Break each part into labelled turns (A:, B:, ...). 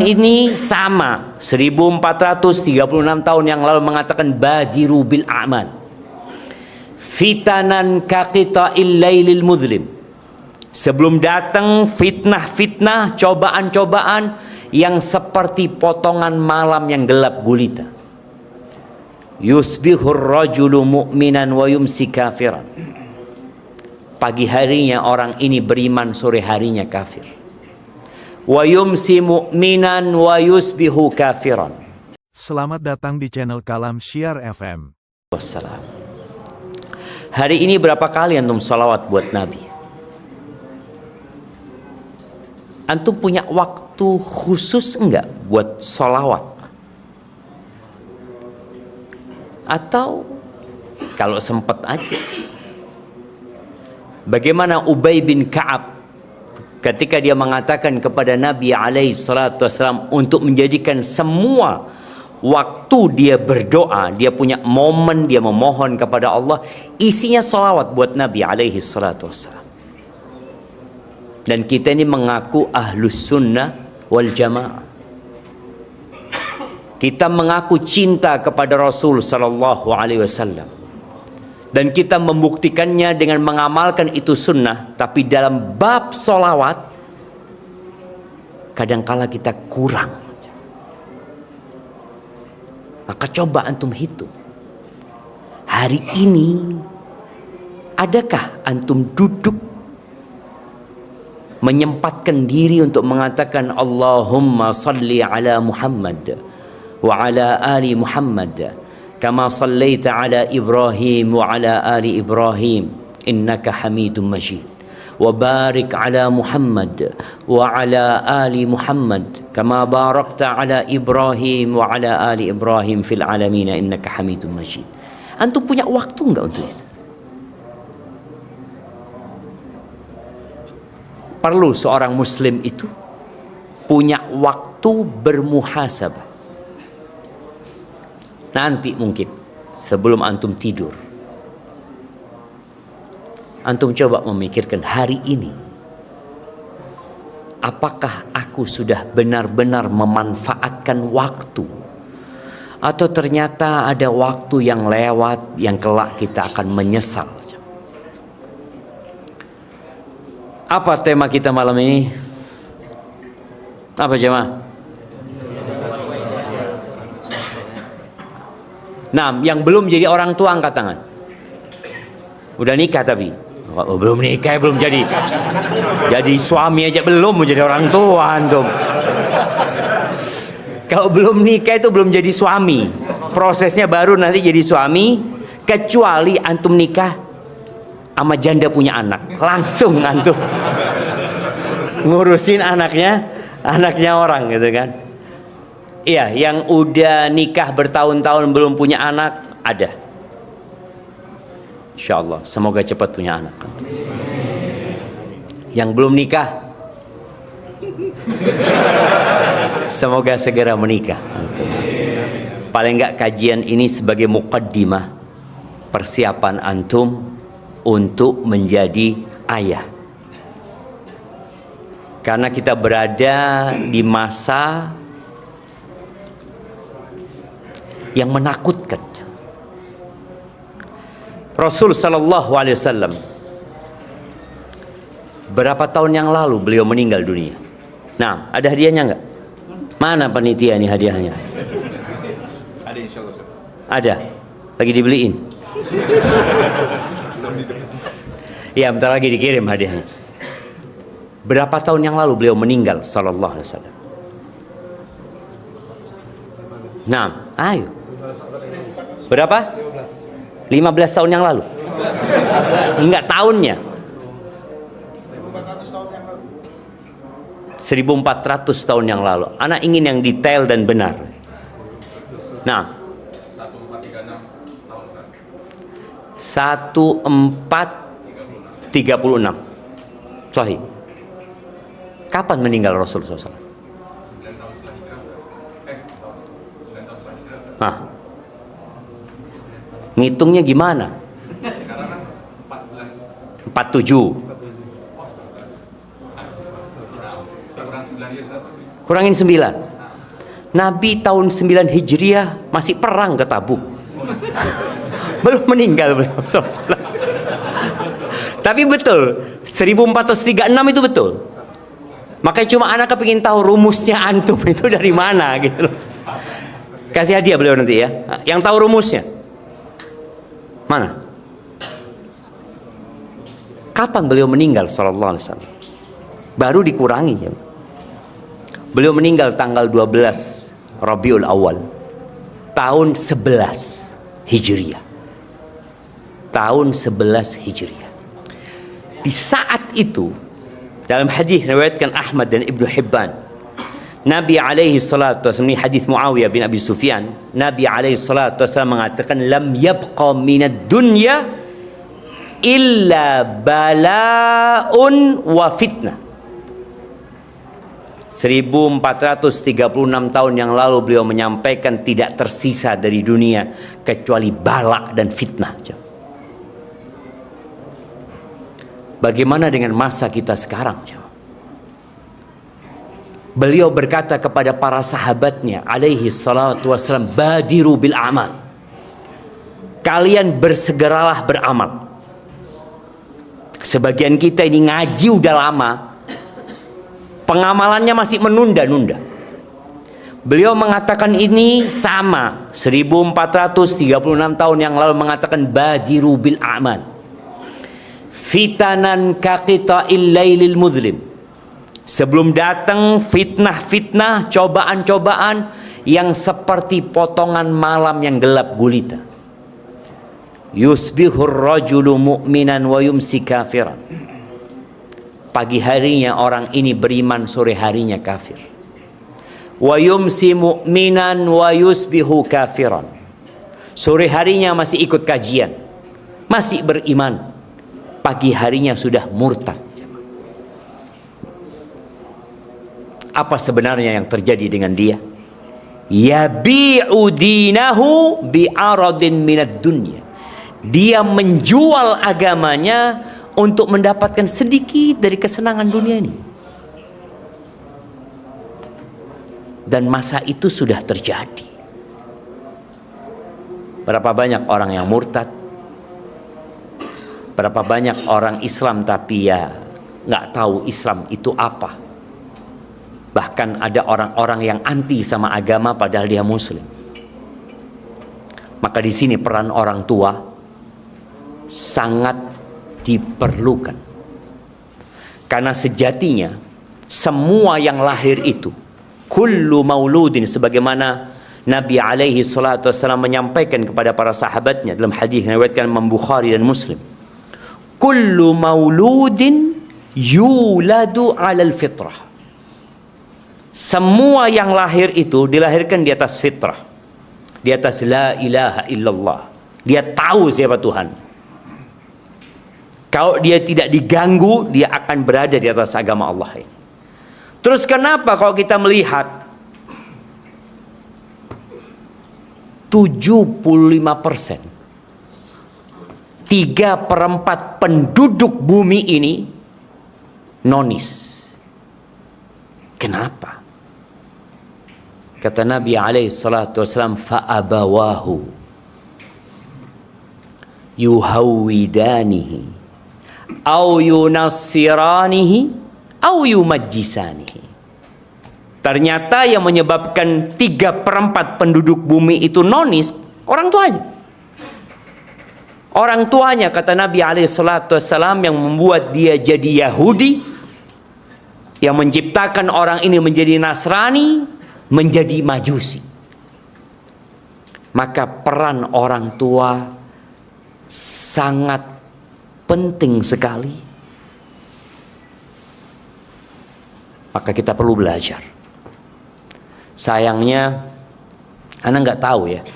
A: Ini sama 1436 tahun yang lalu mengatakan badiru bil a'mal fitanan kaqita'il lailil mudlim. Sebelum datang fitnah-fitnah, cobaan-cobaan yang seperti potongan malam yang gelap gulita. Yusbihur rajulu mu'minan wa yumsi kafiran. Pagi harinya orang ini beriman, sore harinya kafir. Wa yumsi mu'minan wa yusbihu kafiran.
B: Selamat datang di channel Kalam Syiar FM.
A: Wassalam. Hari ini berapa kali antum salawat buat Nabi? Antum punya waktu khusus enggak buat salawat? Atau kalau sempat aja? Bagaimana Ubay bin Ka'ab ketika dia mengatakan kepada Nabi alaihi salatu wasallam untuk menjadikan semua waktu dia berdoa, dia punya momen dia memohon kepada Allah, isinya salawat buat Nabi alaihi salatu wasallam. Dan kita ini mengaku ahlus sunnah wal jamaah. Kita mengaku cinta kepada Rasul sallallahu alaihi wasallam. Dan kita membuktikannya dengan mengamalkan itu sunnah. Tapi dalam bab solawat, kadangkala kita kurang. Maka coba antum hitung. Hari ini, adakah antum duduk menyempatkan diri untuk mengatakan Allahumma salli ala Muhammad wa ala ali Muhammad kama sallaita ala Ibrahim wa ala ali Ibrahim innaka Hamidum Majid wa barik ala Muhammad wa ala ali Muhammad kama barakta ala Ibrahim wa ala ali Ibrahim fil alamin innaka Hamidum Majid. Antum punya waktu enggak untuk itu? Perlu seorang muslim itu punya waktu bermuhasabah. Nanti mungkin sebelum antum tidur, antum coba memikirkan hari ini, apakah aku sudah benar-benar memanfaatkan waktu, atau ternyata ada waktu yang lewat yang kelak kita akan menyesal. Apa tema kita malam ini? Apa jemaah? Nah, yang belum jadi orang tua angkat tangan. Udah nikah tapi belum nikah, belum jadi. Jadi suami aja belum mau jadi orang tua antum. Kalau belum nikah itu belum jadi suami. Prosesnya baru nanti jadi suami, kecuali antum nikah sama janda punya anak, langsung antum ngurusin anaknya orang gitu kan. Iya, yang udah nikah bertahun-tahun belum punya anak ada. Insyaallah semoga cepat punya anak. Yang belum nikah semoga segera menikah antum. Paling enggak kajian ini sebagai muqaddimah persiapan antum untuk menjadi ayah. Karena kita berada di masa yang menakutkan. Rasul sallallahu alaihi wasallam berapa tahun yang lalu beliau meninggal dunia. Nah, ada hadiahnya enggak? Mana panitia nih hadiahnya?
C: Ada insyaallah.
A: Ada. Lagi dibeliin. Ya, bentar lagi dikirim hadiahnya. Berapa tahun yang lalu beliau meninggal sallallahu alaihi wasallam? Nah, ayo. Berapa? 15 tahun yang lalu. Enggak tahunnya. 1400 tahun yang lalu. Anak ingin yang detail dan benar. Nah, 1436 Sahih. Kapan meninggal Rasulullah SAW? Nah, ngitungnya gimana? 47. Kurangin 9. Nabi tahun 9 Hijriah masih perang ke Tabuk. Belum meninggal beliau. Tapi betul, 1436 itu betul. Makanya cuma anak kepingin tahu rumusnya antum itu dari mana gitu loh. Kasih hadiah beliau nanti ya. Yang tahu rumusnya mana? Kapan beliau meninggal sallallahu alaihi wasallam? Baru dikurangi ya. Beliau meninggal tanggal 12 Rabiul Awal tahun 11 Hijriah. Tahun 11 Hijriah. Di saat itu dalam hadis riwayatkan Ahmad dan Ibnu Hibban, Nabi alaihi salatu wasallam, ini hadis Muawiyah bin Abi Sufyan, Nabi alaihi salatu wasallam mengatakan lam yabqa minad dunya illa bala'un wa fitnah. 1436 tahun yang lalu beliau menyampaikan tidak tersisa dari dunia kecuali bala dan fitnah. Bagaimana dengan masa kita sekarang? Beliau berkata kepada para sahabatnya alaihi salatu wassalam, badiru bil amal, kalian bersegeralah beramal. Sebagian kita ini ngaji udah lama, pengamalannya masih menunda-nunda. Beliau mengatakan ini sama 1436 tahun yang lalu, mengatakan badiru bil a'mal fitanan kaqita'il lailil muzlim. Sebelum datang fitnah-fitnah, cobaan-cobaan yang seperti potongan malam yang gelap gulita. Yusbihur rajulu mu'minan wa yumsi kafiran. Pagi harinya orang ini beriman, sore harinya kafir. Wa yumsi mu'minan wa yusbihu kafiran. Sore harinya masih ikut kajian, masih beriman, pagi harinya sudah murtad. Apa sebenarnya yang terjadi dengan dia? Yabi'u dinahu bi'aradin minad dunya. Dia menjual agamanya untuk mendapatkan sedikit dari kesenangan dunia ini. Dan masa itu sudah terjadi. Berapa banyak orang yang murtad? Berapa banyak orang Islam tapi ya nggak tahu Islam itu apa? Bahkan ada orang-orang yang anti sama agama padahal dia muslim. Maka di sini peran orang tua sangat diperlukan. Karena sejatinya semua yang lahir itu, kullu mauludin, sebagaimana Nabi alaihi salatu wasallam menyampaikan kepada para sahabatnya dalam hadis yang diriwayatkan Imam Bukhari dan Muslim, kullu mauludin yuladu 'alal fitrah. Semua yang lahir itu dilahirkan di atas fitrah, di atas la ilaha illallah. Dia tahu siapa Tuhan. Kalau dia tidak diganggu, dia akan berada di atas agama Allah ini. Terus kenapa kalau kita melihat 75%, 3/4 penduduk bumi ini nonis? Kenapa? Kata Nabi alaihi salatu wasallam, fa'abawahu yuhawidanihi au yunassiranihi au yumajjisanihi. Ternyata yang menyebabkan 3/4 penduduk bumi itu nonis, orang tuanya. Orang tuanya, kata Nabi alaihi salatu wasallam, yang membuat dia jadi Yahudi, yang menciptakan orang ini menjadi Nasrani, menjadi Majusi. Maka peran orang tua sangat penting sekali. Maka kita perlu belajar. Sayangnya, Anda nggak tahu ya,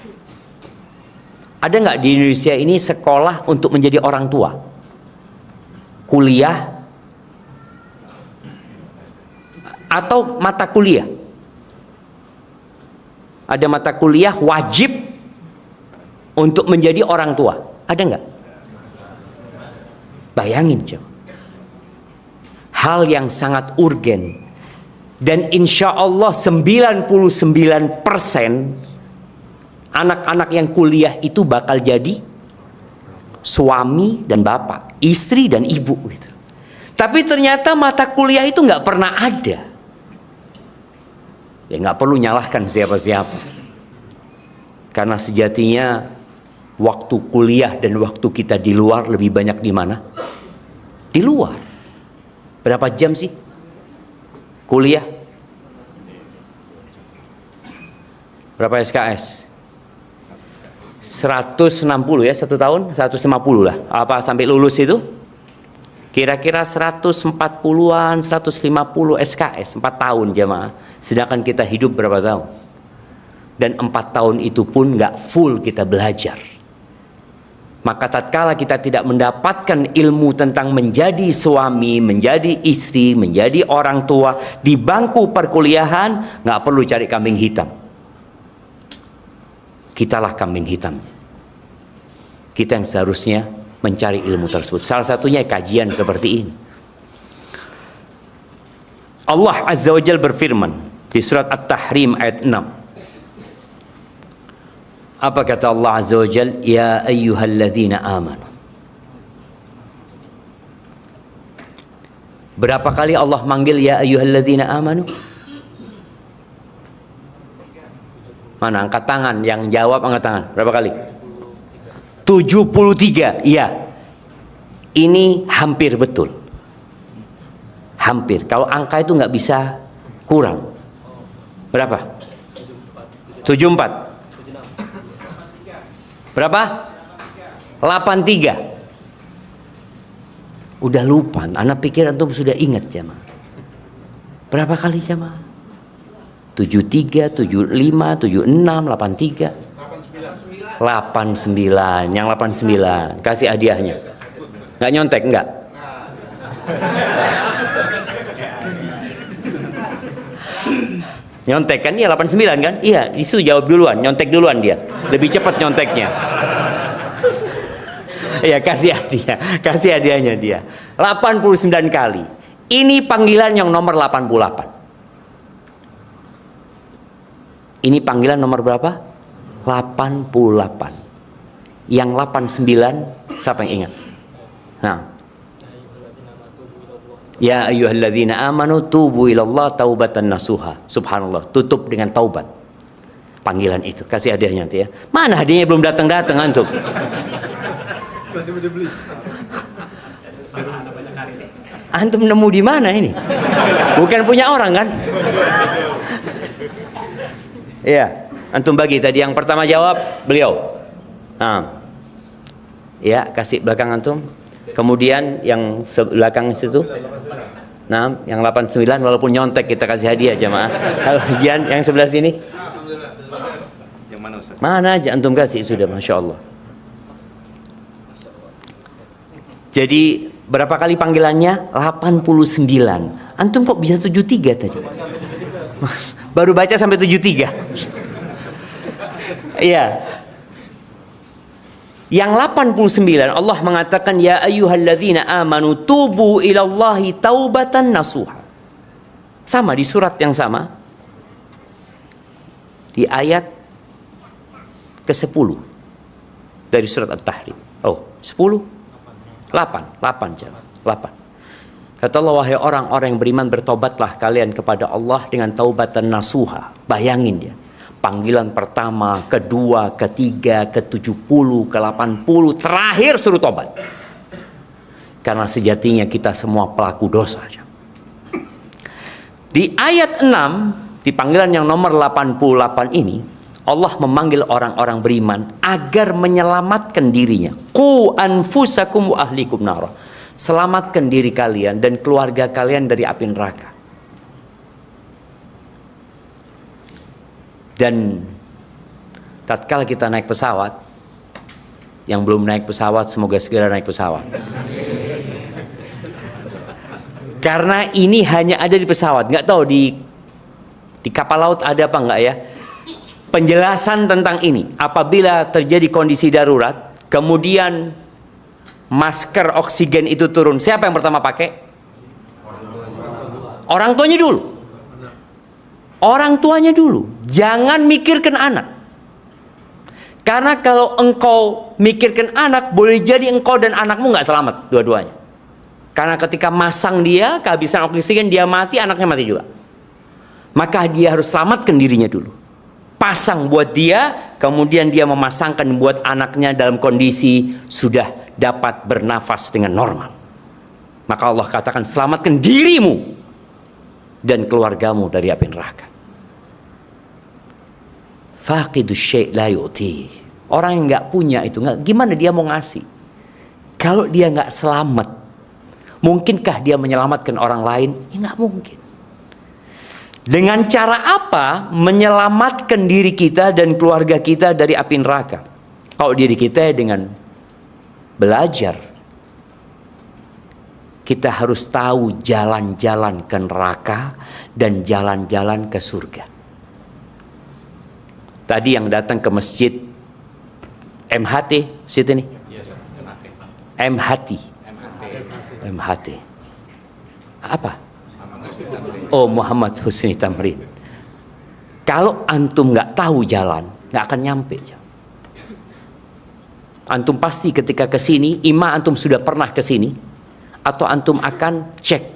A: ada nggak di Indonesia ini sekolah untuk menjadi orang tua? Kuliah atau mata kuliah? Ada mata kuliah wajib untuk menjadi orang tua. Ada nggak? Bayangin, hal yang sangat urgen Dan insya Allah 99% anak-anak yang kuliah itu bakal jadi suami dan bapak, istri dan ibu gitu. Tapi ternyata mata kuliah itu nggak pernah ada. Ya nggak perlu nyalahkan siapa-siapa. Karena sejatinya waktu kuliah dan waktu kita di luar lebih banyak di mana? Di luar. Berapa jam sih kuliah? Berapa SKS? 160 ya, 1 tahun 150 lah. Apa sampai lulus itu? Kira-kira 140-an, 150 SKS 4 tahun jemaah. Sedangkan kita hidup berapa tahun? Dan 4 tahun itu pun nggak full kita belajar. Maka tatkala kita tidak mendapatkan ilmu tentang menjadi suami, menjadi istri, menjadi orang tua di bangku perkuliahan, nggak perlu cari kambing hitam. Kitalah kambing hitam. Kita yang seharusnya mencari ilmu tersebut. Salah satunya kajian seperti ini. Allah Azza wa Jalla berfirman di surat At-Tahrim ayat 6. Apa kata Allah Azza wa Jalla? Ya ayyuhalladzina amanu. Berapa kali Allah manggil ya ayyuhalladzina amanu? Mana angkat tangan, yang jawab angkat tangan. Berapa kali? 73. Iya. Ini hampir betul. Hampir. Kalau angka itu nggak bisa kurang. Berapa? 74. Berapa? 83. Udah lupa. Anak pikir antum sudah ingat jemaah. Berapa kali jemaah? 73, 75, 76, 83, 89. Yang 89 kasih hadiahnya. Nggak nyontek nggak? Nyontek kan? Iya 89 kan? Iya, itu jawab duluan, nyontek duluan dia. Lebih cepat nyonteknya. Iya, kasih hadiah. Kasih hadiahnya dia. 89 kali. Ini panggilan yang nomor 88. Ini panggilan nomor berapa? 88. Yang 89 siapa yang ingat? Nah. Ya ayyuhalladzina amanu tubu ilallah taubatan nasuha. Subhanallah, tutup dengan taubat. Panggilan itu, kasih hadiahnya nanti ya. Mana hadiahnya belum datang-datang antum? Antum nemu di mana ini? Bukan punya orang kan? Iya, antum bagi tadi yang pertama jawab beliau. Nah, ya kasih belakang antum. Kemudian yang belakang situ. Nah, yang 89 walaupun nyontek kita kasih hadiah jemaah. Kalau yang sebelah sini.
C: Yang mana Ustaz?
A: Mana aja antum kasih sudah, masya Allah. Jadi berapa kali panggilannya? 89. Antum kok bisa 73 tadi? Baru baca sampai 73. Iya. Yang 89 Allah mengatakan ya ayyuhalladzina amanu tubu ilallahi taubatan nasuha. Sama di surat yang sama. Di ayat ke-10 dari surat At-Tahrim. Oh, 10? 8 jam. 8. Kata Allah, wahai orang-orang yang beriman, bertobatlah kalian kepada Allah dengan taubatan nasuha. Bayangin dia. Panggilan pertama, kedua, ketiga, ke-70, ke-80, terakhir suruh tobat. Karena sejatinya kita semua pelaku dosa. Di ayat 6, di panggilan yang nomor 88 ini, Allah memanggil orang-orang beriman agar menyelamatkan dirinya. Qu anfusakum wa ahlikum nara. Selamatkan diri kalian dan keluarga kalian dari api neraka. Dan tatkala kita naik pesawat, yang belum naik pesawat semoga segera naik pesawat. Karena ini hanya ada di pesawat, nggak tahu di kapal laut ada apa nggak ya? Penjelasan tentang ini. Apabila terjadi kondisi darurat, kemudian masker oksigen itu turun, siapa yang pertama pakai? Orang tuanya dulu. orang tuanya dulu. Jangan mikirkan anak. Karena kalau engkau mikirkan anak, boleh jadi engkau dan anakmu nggak selamat dua-duanya. Karena ketika masang dia, kehabisan oksigen, dia mati, anaknya mati juga. Maka dia harus selamatkan dirinya dulu. Pasang buat dia, kemudian dia memasangkan buat anaknya dalam kondisi sudah dapat bernafas dengan normal. Maka Allah katakan, selamatkan dirimu dan keluargamu dari api neraka. Faqidus syai' la yu'ti. Orang yang nggak punya itu, gimana dia mau ngasih? Kalau dia nggak selamat, mungkinkah dia menyelamatkan orang lain? Ya nggak mungkin. Dengan cara apa menyelamatkan diri kita dan keluarga kita dari api neraka? Kalau diri kita dengan belajar, kita harus tahu jalan-jalan ke neraka dan jalan-jalan ke surga. Tadi yang datang ke masjid MHT, situ nih. MHT. Apa? Oh, Muhammad Husni Tamrin. Kalau antum nggak tahu jalan, nggak akan nyampe. Antum pasti ketika ke sini, ima antum sudah pernah ke sini, atau antum akan cek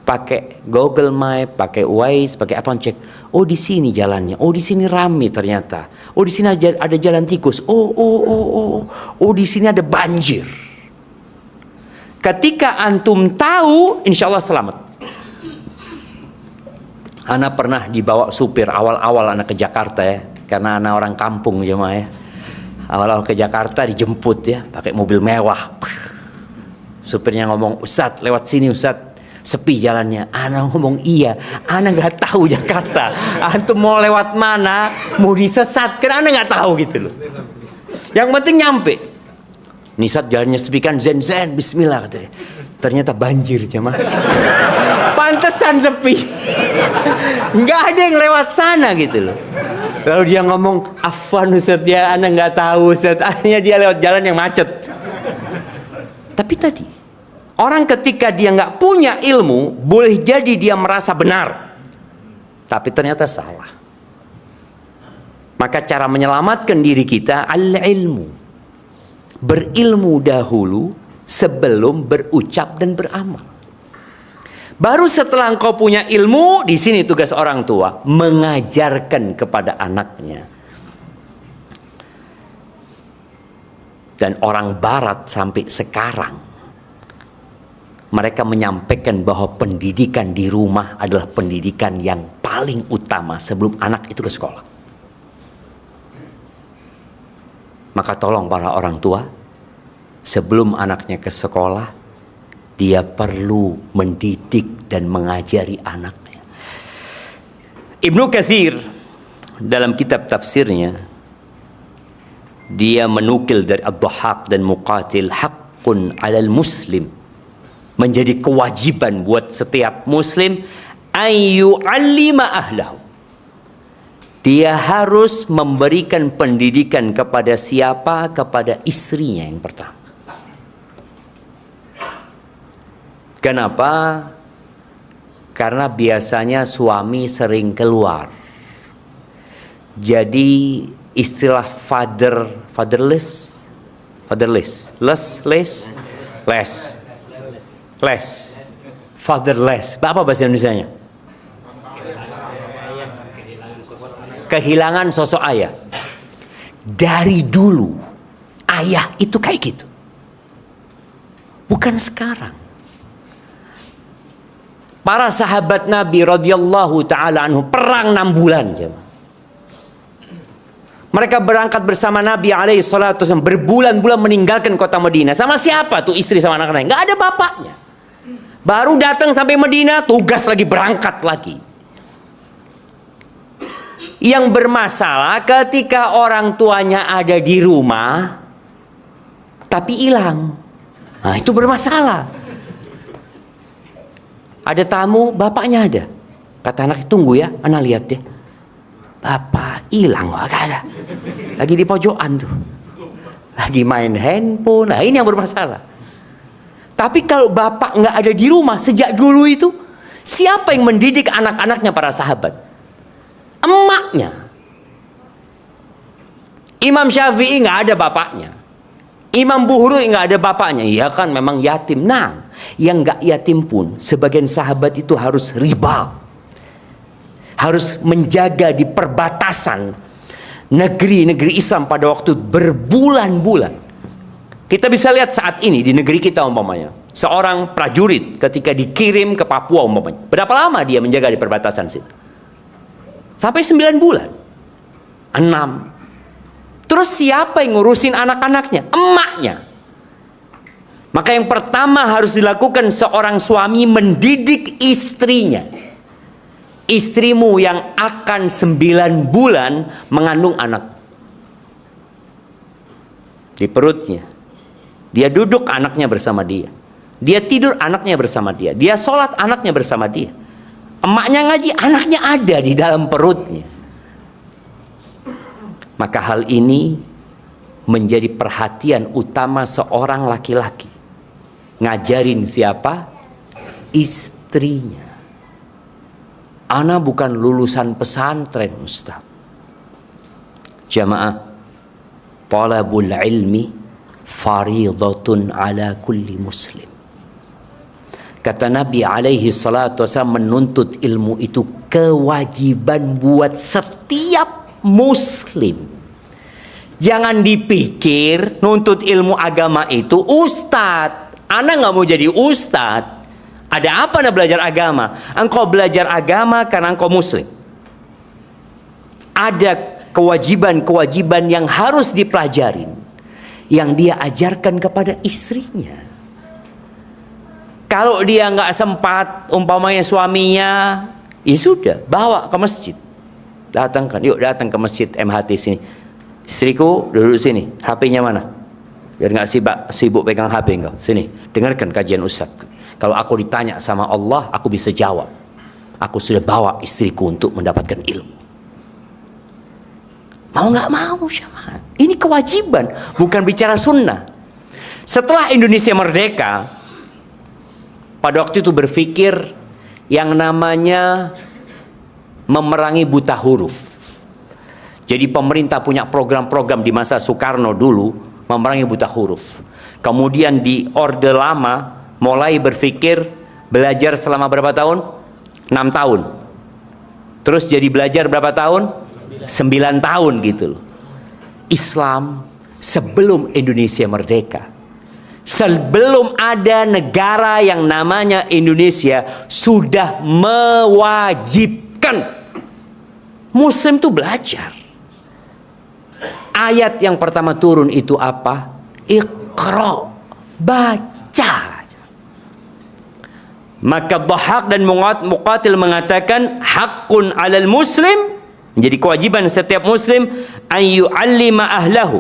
A: pakai Google Map, pakai Waze, pakai apa, cek. Oh, di sini jalannya. Oh, di sini rame ternyata. Oh, di sini ada jalan tikus. Oh, di sini ada banjir. Ketika antum tahu, insya Allah selamat. Ana pernah dibawa supir awal-awal anak ke Jakarta ya, karena anak orang kampung jemaah ya. Awal-awal ke Jakarta dijemput ya, pakai mobil mewah. Supirnya ngomong, Ustadz lewat sini Ustadz. Sepi jalannya. Ana ngomong iya, ana nggak tahu Jakarta. Antum mau lewat mana, mau disesatkan, ana nggak tahu gitu loh. Yang penting nyampe. Nisat jalannya sepi kan, zen bismillah katanya. Ternyata banjir jemaah. Pantesan sepi. Nggak ada yang lewat sana gitu loh. Lalu dia ngomong, afwan Ustadz ya, ana nggak tahu Ustadz. Akhirnya dia lewat jalan yang macet. Tapi tadi orang ketika dia nggak punya ilmu, boleh jadi dia merasa benar, tapi ternyata salah. Maka cara menyelamatkan diri kita al-ilmu. Berilmu dahulu sebelum berucap dan beramal. Baru setelah engkau punya ilmu, di sini tugas orang tua mengajarkan kepada anaknya. Dan orang barat sampai sekarang mereka menyampaikan bahwa pendidikan di rumah adalah pendidikan yang paling utama sebelum anak itu ke sekolah. Maka tolong para orang tua, sebelum anaknya ke sekolah, dia perlu mendidik dan mengajari anaknya. Ibnu Katsir dalam kitab tafsirnya, dia menukil dari Ad-Dhahhak dan Muqatil, haqqun 'alal muslim, menjadi kewajiban buat setiap muslim ayu 'allima ahlahu. Dia harus memberikan pendidikan kepada siapa? Kepada istrinya yang pertama. Kenapa? Karena biasanya suami sering keluar. Jadi istilah fatherless, fatherless. Apa bahasa Indonesianya? Kehilangan sosok ayah. Dari dulu ayah itu kayak gitu. Bukan sekarang. Para sahabat Nabi radhiyallahu taala anhu perang 6 bulan. Mereka berangkat bersama Nabi alaihi salatu wasallam, berbulan-bulan meninggalkan kota Madinah. Sama siapa tuh istri sama anak-anaknya? Nggak ada bapaknya. Baru datang sampai Madinah, tugas lagi, berangkat lagi. Yang bermasalah ketika orang tuanya ada di rumah tapi hilang. Nah, itu bermasalah. Ada tamu, bapaknya ada. Kata anak, tunggu ya, anak lihat deh. Bapak hilang, gak ada. Lagi di pojokan tuh. Lagi main handphone. Nah, ini yang bermasalah. Tapi kalau bapak nggak ada di rumah sejak dulu itu, Siapa yang mendidik anak-anaknya para sahabat? Emaknya. Imam Syafi'i nggak ada bapaknya. Imam Bukhari nggak ada bapaknya. Ya kan memang yatim. Nah, yang nggak yatim pun sebagian sahabat itu harus riba, harus menjaga di perbatasan negeri-negeri Islam pada waktu berbulan-bulan. Kita bisa lihat saat ini di negeri kita umpamanya, seorang prajurit ketika dikirim ke Papua umpamanya, berapa lama dia menjaga di perbatasan situ? Sampai 9 bulan, 6. Terus siapa yang ngurusin anak-anaknya? Emaknya. Maka yang pertama harus dilakukan seorang suami mendidik istrinya. Istrimu yang akan 9 bulan mengandung anak di perutnya. Dia duduk, anaknya bersama dia. Dia tidur, anaknya bersama dia. Dia sholat, anaknya bersama dia. Emaknya ngaji, anaknya ada di dalam perutnya. Maka hal ini menjadi perhatian utama seorang laki-laki. Ngajarin siapa? Istrinya. Ana bukan lulusan pesantren, Ustaz. Jamaah, talabul ilmi faridatun ala kulli muslim. Kata Nabi alaihi salatu wasallam, menuntut ilmu itu kewajiban buat setiap muslim. Jangan dipikir nuntut ilmu agama itu ustadz. Ana nggak mau jadi ustadz. Ada apa Anda belajar agama? Engkau belajar agama karena engkau muslim. Ada kewajiban-kewajiban yang harus dipelajarin, yang dia ajarkan kepada istrinya. Kalau dia nggak sempat, umpamanya suaminya, ya sudah, bawa ke masjid. Datangkan, yuk datang ke masjid MHT sini. Istriku duduk sini, HP-nya mana? Biar nggak sibuk pegang HP engkau. Sini, dengarkan kajian Ustaz. Kalau aku ditanya sama Allah, aku bisa jawab. Aku sudah bawa istriku untuk mendapatkan ilmu. Mau nggak mau, Syama. Ini kewajiban, bukan bicara sunnah. Setelah Indonesia merdeka, pada waktu itu berpikir yang namanya memerangi buta huruf. Jadi pemerintah punya program-program di masa Soekarno dulu memerangi buta huruf. Kemudian di Orde Lama mulai berpikir belajar selama berapa tahun? 6 tahun. Terus jadi belajar berapa tahun? 9 tahun gitu loh. Islam sebelum Indonesia merdeka, sebelum ada negara yang namanya Indonesia, sudah mewajibkan Muslim itu belajar. Ayat yang pertama turun itu apa? Iqra, baca. Maka Dhahhak dan Muqatil mengatakan haqqun 'alal muslim, menjadi kewajiban setiap muslim an yu'allima ahlahu.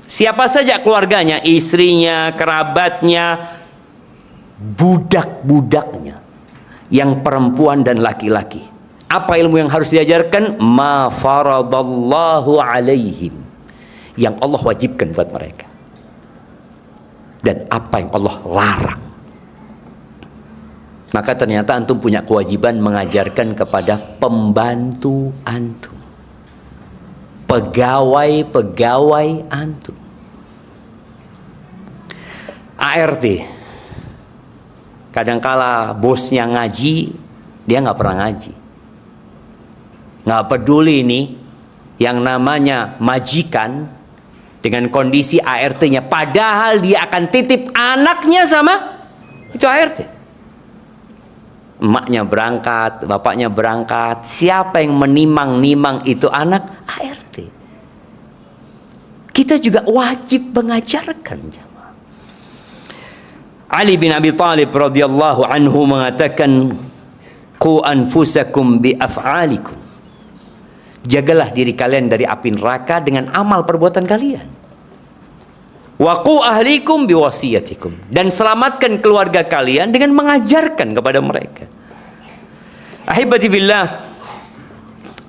A: Siapa saja keluarganya, istrinya, kerabatnya, budak-budaknya, yang perempuan dan laki-laki. Apa ilmu yang harus diajarkan? Ma faradallahu alaihim, yang Allah wajibkan buat mereka, dan apa yang Allah larang. Maka ternyata antum punya kewajiban mengajarkan kepada pembantu antum, pegawai-pegawai antum. ART, kadangkala bosnya ngaji, dia nggak pernah ngaji. Nggak peduli nih yang namanya majikan dengan kondisi ART-nya, padahal dia akan titip anaknya sama itu ART. Emaknya berangkat, bapaknya berangkat, siapa yang menimang-nimang itu anak? ART. Kita juga wajib mengajarkan. Ali bin Abi Thalib radhiyallahu anhu mengatakan, qu anfusakum bi af'alikum, jagalah diri kalian dari api neraka dengan amal perbuatan kalian. Wa qu ahlikum bi wasiyatikum, dan selamatkan keluarga kalian dengan mengajarkan kepada mereka. Ahibati fillah,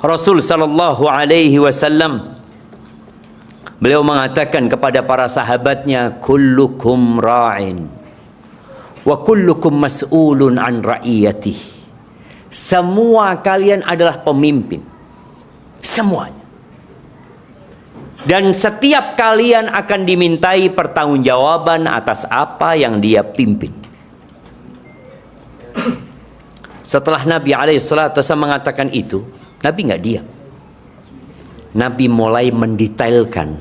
A: Rasul sallallahu alaihi wasallam beliau mengatakan kepada para sahabatnya, kullukum ra'in wa kullukum mas'ulun an ra'iyatihi. Semua kalian adalah pemimpin. Semuanya. Dan setiap kalian akan dimintai pertanggungjawaban atas apa yang dia pimpin. Setelah Nabi SAW mengatakan itu, Nabi nggak diam. Nabi mulai mendetailkan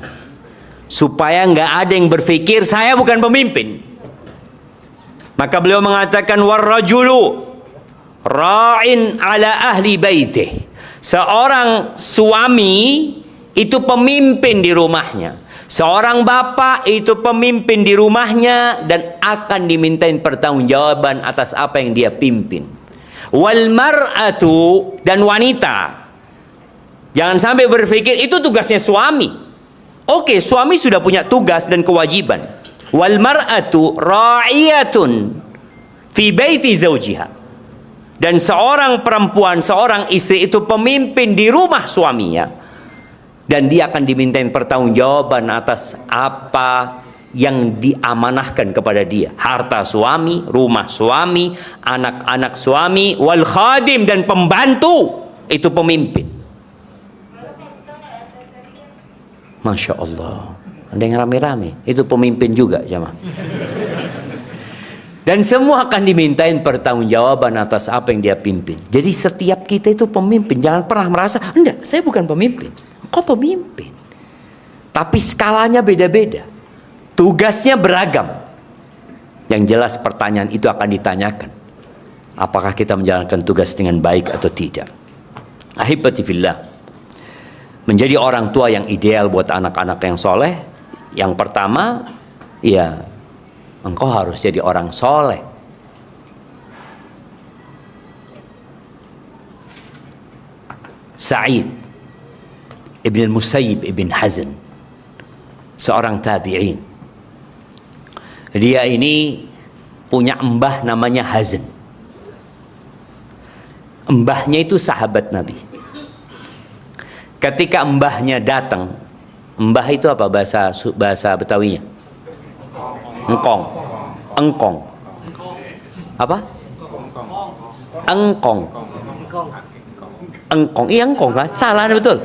A: supaya nggak ada yang berpikir saya bukan pemimpin. Maka beliau mengatakan warrajulu ra'in ala ahli baitih. Seorang suami itu pemimpin di rumahnya. Seorang bapak itu pemimpin di rumahnya dan akan dimintain pertanggungjawaban atas apa yang dia pimpin. Wal mar'atu, dan wanita. Jangan sampai berpikir itu tugasnya suami. Oke, suami sudah punya tugas dan kewajiban. Wal mar'atu ra'iyatun fi baiti zawjiha. Dan seorang perempuan, seorang istri itu pemimpin di rumah suaminya. Dan dia akan dimintain pertanggungjawaban atas apa yang diamanahkan kepada dia. Harta suami, rumah suami, anak-anak suami, wal khadim, dan pembantu. Itu pemimpin. Masya Allah. Ada yang rame-rame. Itu pemimpin juga, jemaah. Dan semua akan dimintain pertanggungjawaban atas apa yang dia pimpin. Jadi setiap kita itu pemimpin. Jangan pernah merasa, enggak, saya bukan pemimpin. Kok pemimpin? Tapi skalanya beda-beda. Tugasnya beragam. Yang jelas pertanyaan itu akan ditanyakan. Apakah kita menjalankan tugas dengan baik atau tidak? Ahibati fillah. Menjadi orang tua yang ideal buat anak-anak yang soleh. Yang pertama, ya, engkau harus jadi orang soleh. Sa'id Ibn al-Musayyib Ibn Hazn, seorang tabi'in. Dia ini punya mbah namanya Hazn. Mbahnya itu sahabat Nabi. Ketika mbahnya datang, mbah itu apa bahasa Betawinya? Engkong. Engkong. Apa? Engkong. Engkong. Iya, engkong kan? Salah, betul.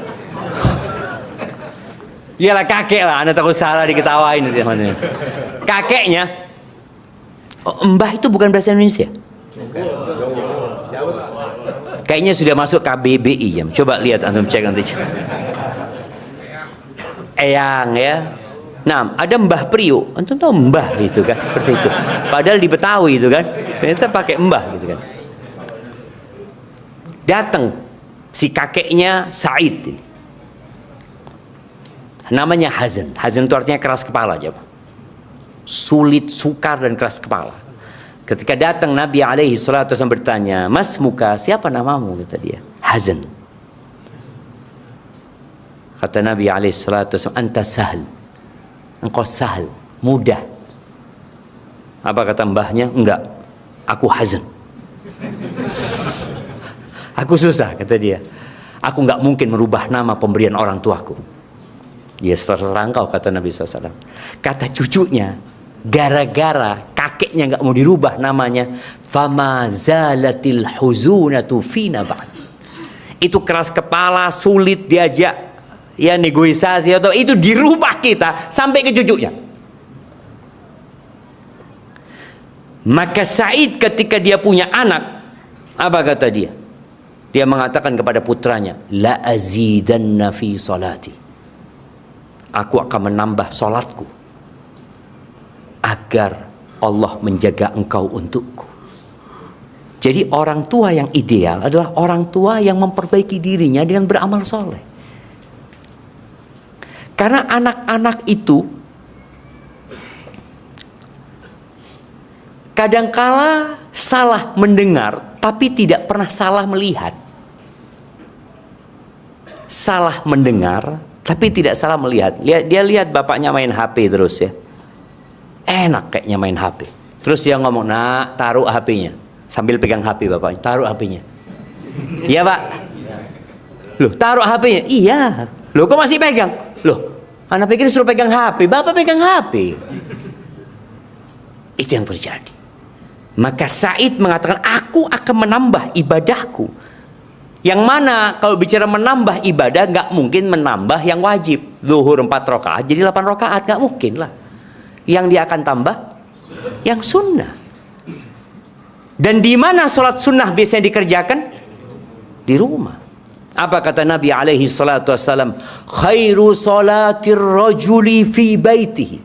A: Iyalah kakek lah, anda takut salah diketawain. Kakeknya, mbah itu bukan bahasa Indonesia. Kayaknya sudah masuk KBBI ya. Coba lihat, antum cek nanti. Eyang ya. Nah, ada Mbah Priuk. Antum tahu mbah itu kan, seperti itu. Padahal di Betawi itu kan, ternyata pakai mbah gitu kan. Datang si kakeknya Said ini. Namanya Hazn. Hazn itu artinya keras kepala aja. Sulit, sukar dan keras kepala. Ketika datang Nabi SAW bertanya, "Mas muka, siapa namamu?" kata dia. Hazn. Kata Nabi SAW, "Anta sahl." Engkau sahal, mudah. Apa kata mbahnya? Enggak, aku Hazn. Aku susah, kata dia. Aku enggak mungkin merubah nama pemberian orang tuaku. Dia terserang kau, kata Nabi SAW. Kata cucunya, gara-gara kakeknya enggak mau dirubah namanya, fama zalatil huzunatu fina ba'd. Itu keras kepala, sulit diajak ya negosiasi atau itu dirubah kita sampai ke cucunya. Maka Said ketika dia punya anak, apa kata dia? Dia mengatakan kepada putranya, la azidanna fi salati. Aku akan menambah salatku agar Allah menjaga engkau untukku. Jadi orang tua yang ideal adalah orang tua yang memperbaiki dirinya dengan beramal soleh. Karena anak-anak itu kadangkala salah mendengar tapi tidak pernah salah melihat. Salah mendengar tapi tidak salah melihat. Dia lihat bapaknya main HP terus ya. Enak kayaknya main HP. Terus dia ngomong, "Nak, taruh HP-nya." Sambil pegang HP bapaknya, "Taruh HP-nya." "Iya, Pak." "Loh, taruh HP-nya." "Iya." "Loh, kok masih pegang?" "Loh, anak pikir suruh pegang HP, bapak pegang HP." Itu yang terjadi. Maka Sa'id mengatakan, aku akan menambah ibadahku. Yang mana kalau bicara menambah ibadah, nggak mungkin menambah yang wajib. Zuhur 4 rakaat jadi 8 rakaat, nggak mungkin lah. Yang dia akan tambah yang sunnah. Dan di mana sholat sunnah biasanya dikerjakan? Di rumah. Apa kata Nabi alaihi salatu wassalam? Khairu salatir rajuli fi baitihi.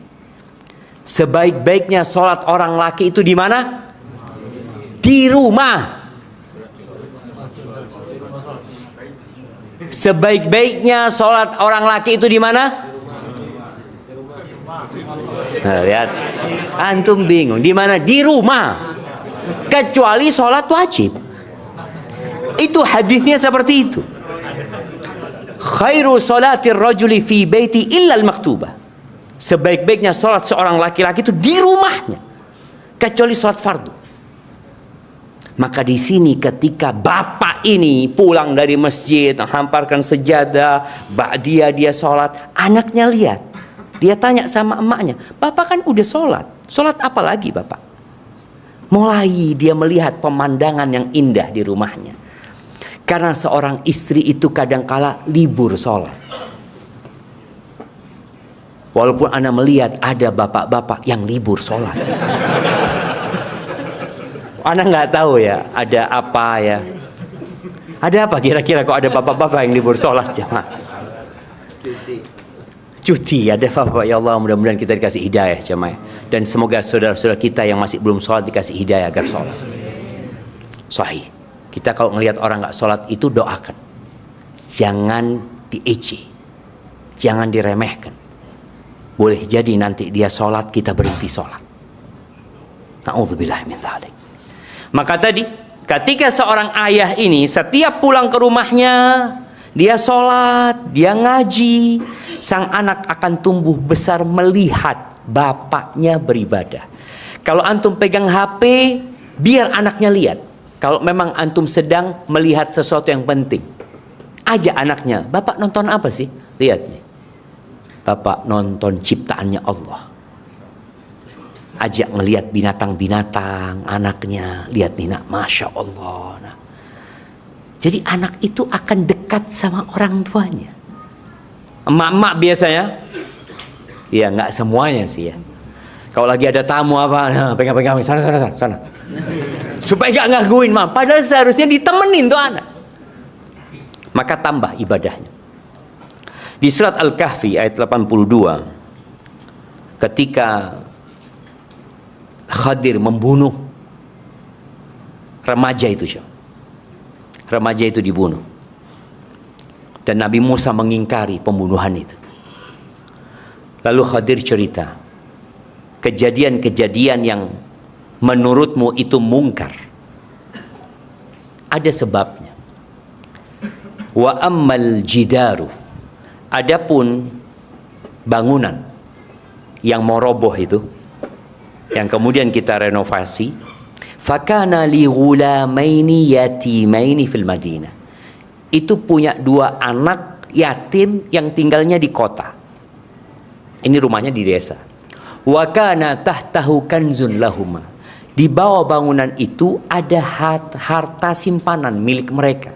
A: Sebaik-baiknya sholat orang laki itu di mana? Di rumah. Sebaik-baiknya sholat orang laki itu di mana? Nah, lihat, antum bingung di mana? Di rumah. Kecuali sholat wajib. Itu hadisnya seperti itu. Khairu sholatir rajuli fi baiti illa al-maktubah. Sebaik-baiknya sholat seorang laki-laki itu di rumahnya, kecuali sholat fardu. Maka di sini ketika bapak ini pulang dari masjid, hamparkan sejadah, dia sholat, anaknya lihat. Dia tanya sama emaknya, bapak kan udah sholat, sholat apa lagi bapak? Mulai dia melihat pemandangan yang indah di rumahnya. Karena seorang istri itu kadangkala libur sholat. Walaupun Anda melihat ada bapak-bapak yang libur sholat. Anda nggak tahu ya, ada apa ya? Ada apa kira-kira kok ada bapak-bapak yang libur sholat jemaah? Cuti, ada bapak. Ya Allah, mudah-mudahan kita dikasih hidayah jemaah. Dan semoga saudara-saudara kita yang masih belum sholat dikasih hidayah agar sholat. Sahih. Kita kalau ngelihat orang nggak sholat itu doakan. Jangan diece, jangan diremehkan. Boleh jadi nanti dia sholat, kita berhenti sholat. Na'udzubillah min dzalik. Maka tadi ketika seorang ayah ini setiap pulang ke rumahnya, dia sholat, dia ngaji, sang anak akan tumbuh besar melihat bapaknya beribadah. Kalau antum pegang HP, biar anaknya lihat. Kalau memang antum sedang melihat sesuatu yang penting, ajak anaknya, bapak nonton apa sih? Lihat nih, bapak nonton ciptaannya Allah. Ajak ngelihat binatang-binatang, anaknya lihat nih nak, masya Allah. Nah, jadi anak itu akan dekat sama orang tuanya. Emak-emak biasanya, ya nggak semuanya sih ya. Kalau lagi ada tamu apa, nah, pegang-pegang sana. Supaya nggak ngangguin mah. Padahal seharusnya ditemenin tuh anak. Maka tambah ibadahnya. Di surat Al-Kahfi ayat 82, ketika Khadir membunuh remaja itu, remaja itu dibunuh, dan Nabi Musa mengingkari pembunuhan itu. Lalu Khadir cerita kejadian-kejadian yang menurutmu itu mungkar, ada sebabnya. Wa ammal jidaru, adapun bangunan yang mau roboh itu, yang kemudian kita renovasi, fakana li ghulamaini yatimaini fil Madinah, itu punya 2 anak yatim yang tinggalnya di kota. Ini rumahnya di desa. Wa kana tahtahu kanzun lahuma, di bawah bangunan itu ada harta simpanan milik mereka.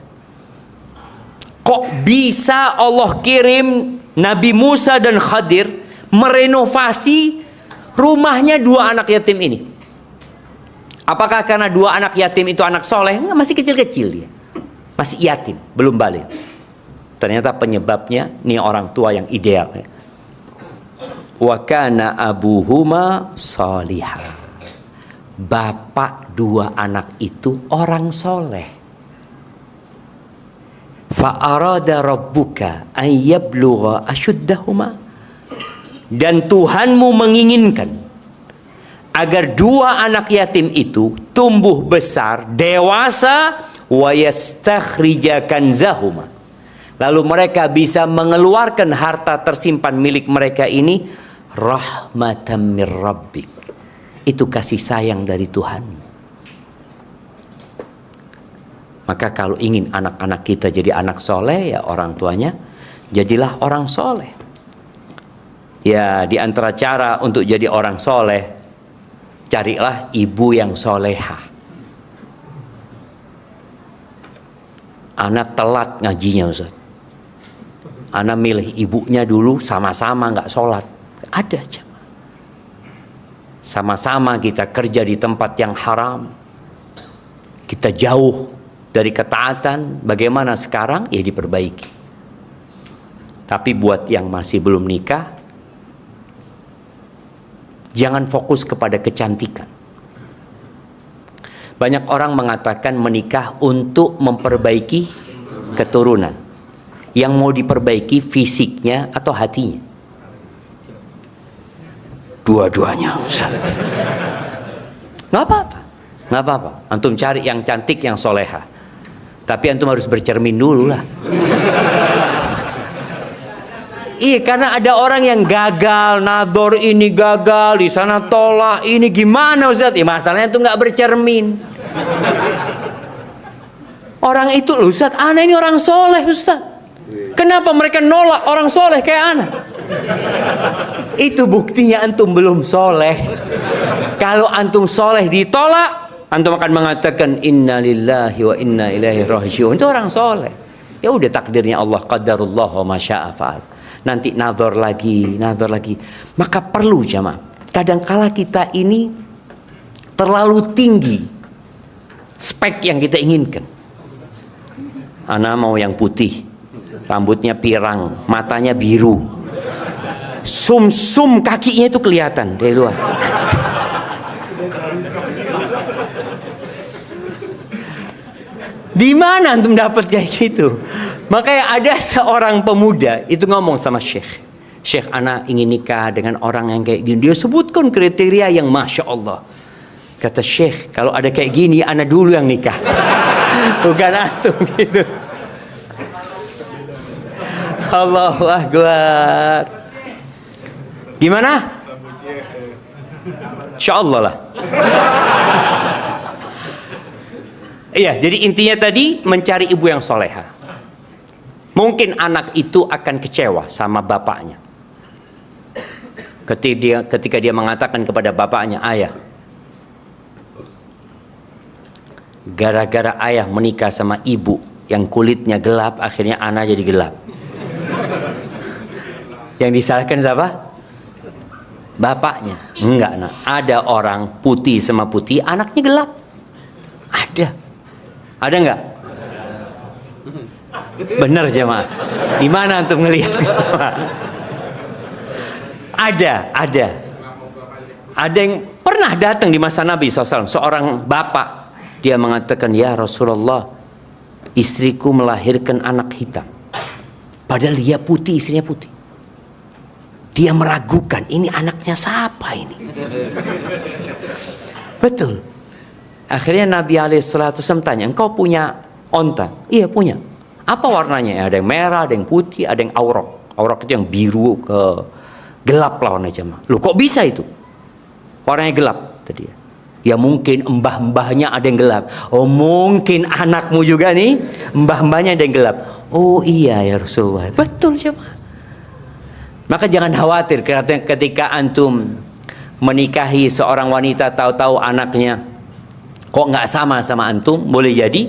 A: Kok bisa Allah kirim Nabi Musa dan Khadir merenovasi rumahnya 2 anak yatim ini? Apakah karena 2 anak yatim itu anak soleh? Enggak, masih kecil-kecil dia, masih yatim, belum balik. Ternyata penyebabnya nih orang tua yang ideal. Wa kana abuhuma salihah, bapak 2 anak itu orang soleh. Fa arada rabbuka an yablugha ashuddahuma, dan Tuhanmu menginginkan agar 2 anak yatim itu tumbuh besar, dewasa, wa yastakhrija kanzahuma, lalu mereka bisa mengeluarkan harta tersimpan milik mereka ini, rahmatan mir rabbik, itu kasih sayang dari Tuhan. Maka kalau ingin anak-anak kita jadi anak soleh, ya orang tuanya jadilah orang soleh. Ya, di antara cara untuk jadi orang soleh, carilah ibu yang soleha. Anak telat ngajinya Ustaz. Anak milih ibunya dulu, sama-sama nggak sholat. Ada aja. Sama-sama kita kerja di tempat yang haram. Kita jauh dari ketaatan. Bagaimana sekarang? Ya diperbaiki. Tapi buat yang masih belum nikah, jangan fokus kepada kecantikan. Banyak orang mengatakan menikah untuk memperbaiki keturunan. Yang mau diperbaiki fisiknya atau hatinya? Dua-duanya. Nggak apa-apa. Nggak apa-apa. Antum cari yang cantik, yang soleha. Tapi antum harus bercermin dulu lah. Iya, karena ada orang yang gagal, nador ini gagal, di sana tolak, ini gimana Ustaz? Ya masalahnya itu nggak bercermin. Orang itu loh Ustaz, ana ini orang soleh Ustaz. Kenapa mereka nolak orang soleh kayak ana? Itu buktinya antum belum soleh. Kalau antum soleh ditolak, antum akan mengatakan inna lillahi wa inna ilaihi raji'un. Itu orang soleh. Ya udah takdirnya Allah, qadarullah wa ma syaa fa'al. Nanti nazar lagi. Maka perlu jamaah. Kadangkala kita ini terlalu tinggi spek yang kita inginkan. Ana mau yang putih, rambutnya pirang, matanya biru, sum-sum kakinya itu kelihatan dari luar. Di mana antum dapat kayak gitu? Makanya ada seorang pemuda itu ngomong sama Syekh, ana ingin nikah dengan orang yang kayak gini. Dia sebutkan kriteria yang masya Allah. Kata Syekh, kalau ada kayak gini, ana dulu yang nikah, bukan antum gitu. Allahu Akbar. Gimana? Insya Allah lah. Iya, jadi intinya tadi mencari ibu yang soleha. Mungkin anak itu akan kecewa sama bapaknya. Ketika dia mengatakan kepada bapaknya, ayah, gara-gara ayah menikah sama ibu yang kulitnya gelap, akhirnya anak jadi gelap. Yang disalahkan siapa? Bapaknya. Enggak, nak. Ada orang putih sama putih, anaknya gelap. Ada. Ada enggak? Benar jemaah. Di mana antum ngelihat jemaah? Ada. Ada yang pernah datang di masa Nabi SAW. Seorang bapak, dia mengatakan, ya Rasulullah, istriku melahirkan anak hitam. Padahal dia putih, istrinya putih. Dia meragukan, ini anaknya siapa ini? Betul. Akhirnya Nabi SAW tanya, engkau punya onta? Iya punya. Apa warnanya? Ada yang merah, ada yang putih, ada yang aurak. Aurak itu yang biru ke gelap lah warna jamaah. Loh kok bisa itu? Warnanya gelap tadi. Ya mungkin mbah-mbahnya ada yang gelap. Oh mungkin anakmu juga nih, mbah-mbahnya ada yang gelap. Oh iya ya Rasulullah. Betul jamaah. Maka jangan khawatir ketika antum menikahi seorang wanita, tahu-tahu anaknya kok nggak sama antum, boleh jadi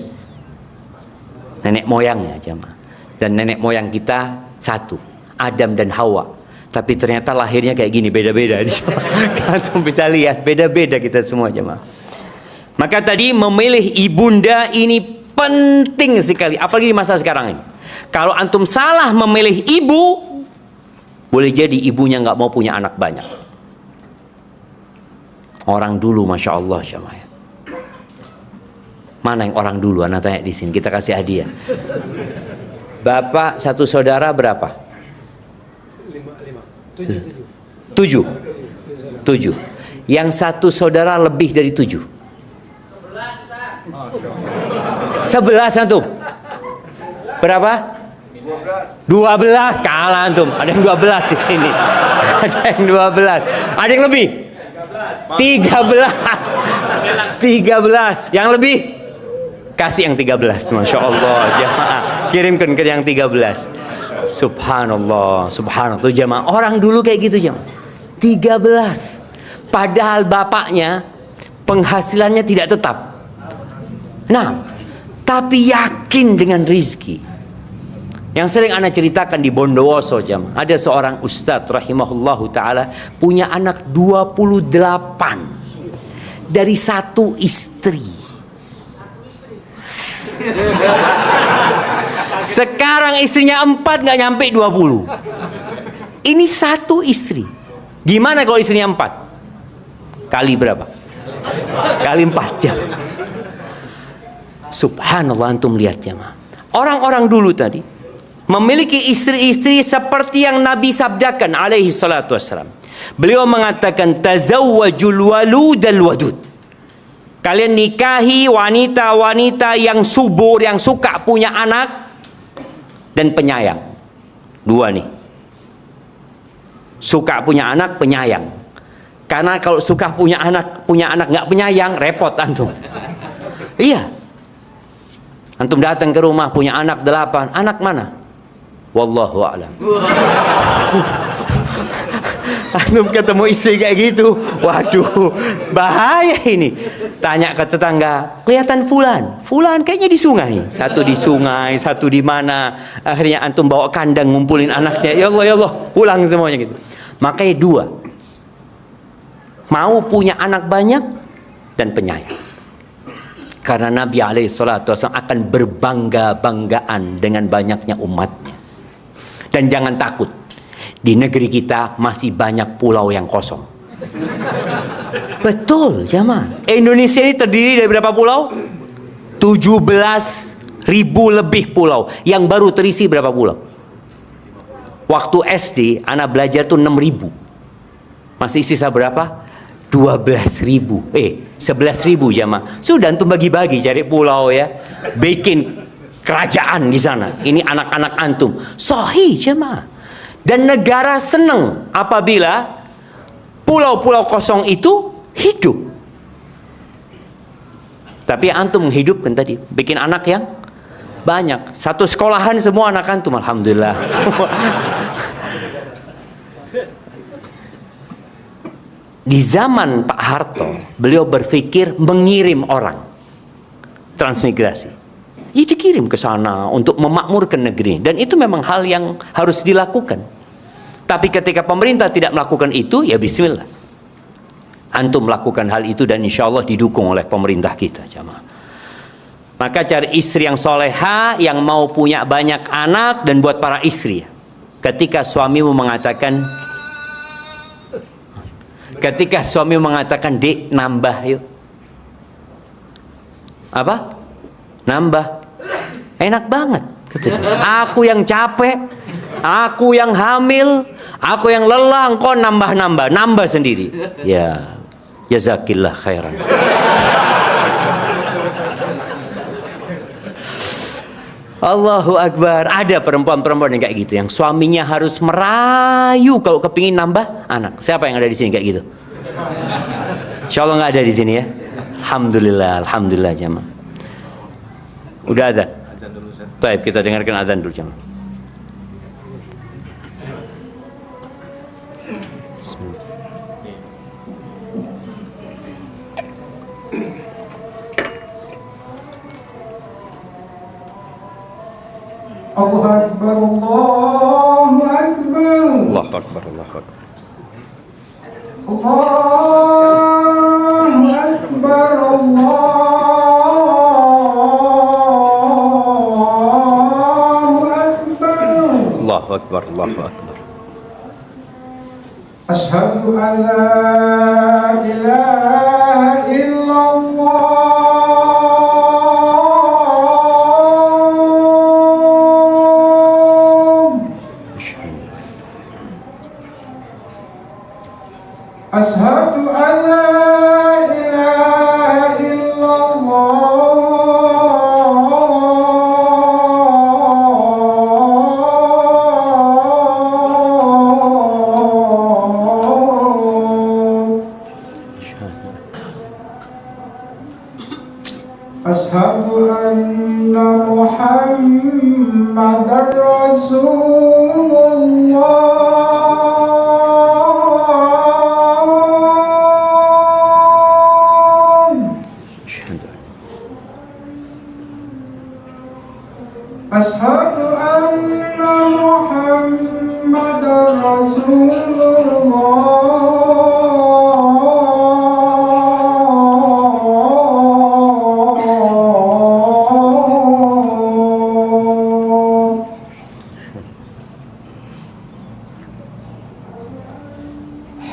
A: nenek moyangnya jamaah. Dan nenek moyang kita satu, Adam dan Hawa. Tapi ternyata lahirnya kayak gini, beda-beda. Antum bisa lihat, beda-beda kita semua jamaah. Maka tadi memilih ibunda ini penting sekali, apalagi di masa sekarang ini. Kalau antum salah memilih ibu, boleh jadi ibunya nggak mau punya anak banyak. Orang dulu, masya Allah, jamaah. Mana yang orang dulu? Anak tanya di sini. Kita kasih hadiah. Bapak satu saudara berapa? 7. Yang satu saudara lebih dari 7. 11 antum. Berapa? 12. Kalah antum. Ada yang 12 di sini. Ada yang 12. Ada yang lebih? 13. Yang lebih? Kasih yang 13. Masya Allah jamaah. Kirimkan ke yang 13. Subhanallah. Subhanallah jamaah. Orang dulu kayak gitu jamaah. 13. Padahal bapaknya penghasilannya tidak tetap. Nah, tapi yakin dengan rizki. Yang sering ana ceritakan di Bondowoso ada seorang ustadz rahimahullahu ta'ala punya anak 28 dari satu istri. Sekarang istrinya 4, nggak nyampe 20. Ini satu istri. Gimana kalau istrinya 4? Kali berapa? Kali 4 jam. Subhanallah, antum lihat jemaah. Orang-orang dulu tadi memiliki istri-istri seperti yang Nabi sabdakan alaihi salatu wassalam. Beliau mengatakan tazawwajul waludal wadud. Kalian nikahi wanita-wanita yang subur, yang suka punya anak dan penyayang. Dua nih. Suka punya anak, penyayang. Karena kalau suka punya anak nggak penyayang, repot antum. Iya. Antum datang ke rumah punya anak 8, anak mana? Wallahu a'lam. Antum ketemu istri kayak gitu, waduh, bahaya ini. Tanya ke tetangga, kelihatan fulan kayaknya di sungai. Satu di sungai, satu di mana. Akhirnya antum bawa kandang ngumpulin anaknya. Ya Allah, pulang semuanya gitu. Makanya 2. Mau punya anak banyak dan penyayang. Karena Nabi alaihissalatu wassalam akan berbangga-banggaan dengan banyaknya umatnya. Dan jangan takut, di negeri kita masih banyak pulau yang kosong. Betul jamaah. Indonesia ini terdiri dari berapa pulau? 17.000 lebih pulau. Yang baru terisi berapa pulau? Waktu SD anak belajar tuh 6.000. Masih sisa berapa? 12.000, 11.000 jamaah. Sudah antum bagi-bagi cari pulau ya, bikin kerajaan di sana. Ini anak-anak antum. Sahih jamaah. Dan negara senang apabila pulau-pulau kosong itu hidup. Tapi antum menghidupkan tadi, bikin anak yang banyak. Satu sekolahan semua anak antum, alhamdulillah. Semua. Di zaman Pak Harto, beliau berpikir mengirim orang transmigrasi. Ya, dikirim ke sana untuk memakmurkan negeri. Dan itu memang hal yang harus dilakukan. Tapi ketika pemerintah tidak melakukan itu, ya bismillah. Antum melakukan hal itu dan insya Allah didukung oleh pemerintah kita, jamaah. Maka cari istri yang soleha, yang mau punya banyak anak, dan buat para istri. Ketika suamimu mengatakan, Dek, nambah yuk. Apa? Nambah. Enak banget. Aku yang capek, aku yang hamil, aku yang lelah, engkau nambah sendiri. Ya, jazakillah khairan. Allahu Akbar. Ada perempuan-perempuan yang kayak gitu, yang suaminya harus merayu kalau kepingin nambah anak. Siapa yang ada di sini kayak gitu? Insya Allah nggak ada di sini ya. Alhamdulillah jamaah. Udah ada. Baik, kita dengarkan azan dulu jamaah.
D: Allahu Akbar, Allahu Akbar.
A: Allahu Akbar, Allahu Akbar.
D: Allahu Akbar, Allahu Akbar.
A: Allahu Akbar, Allahu Akbar.
D: Asyhadu an la ilaha illallah. Asyhadu an la ilaha illallah.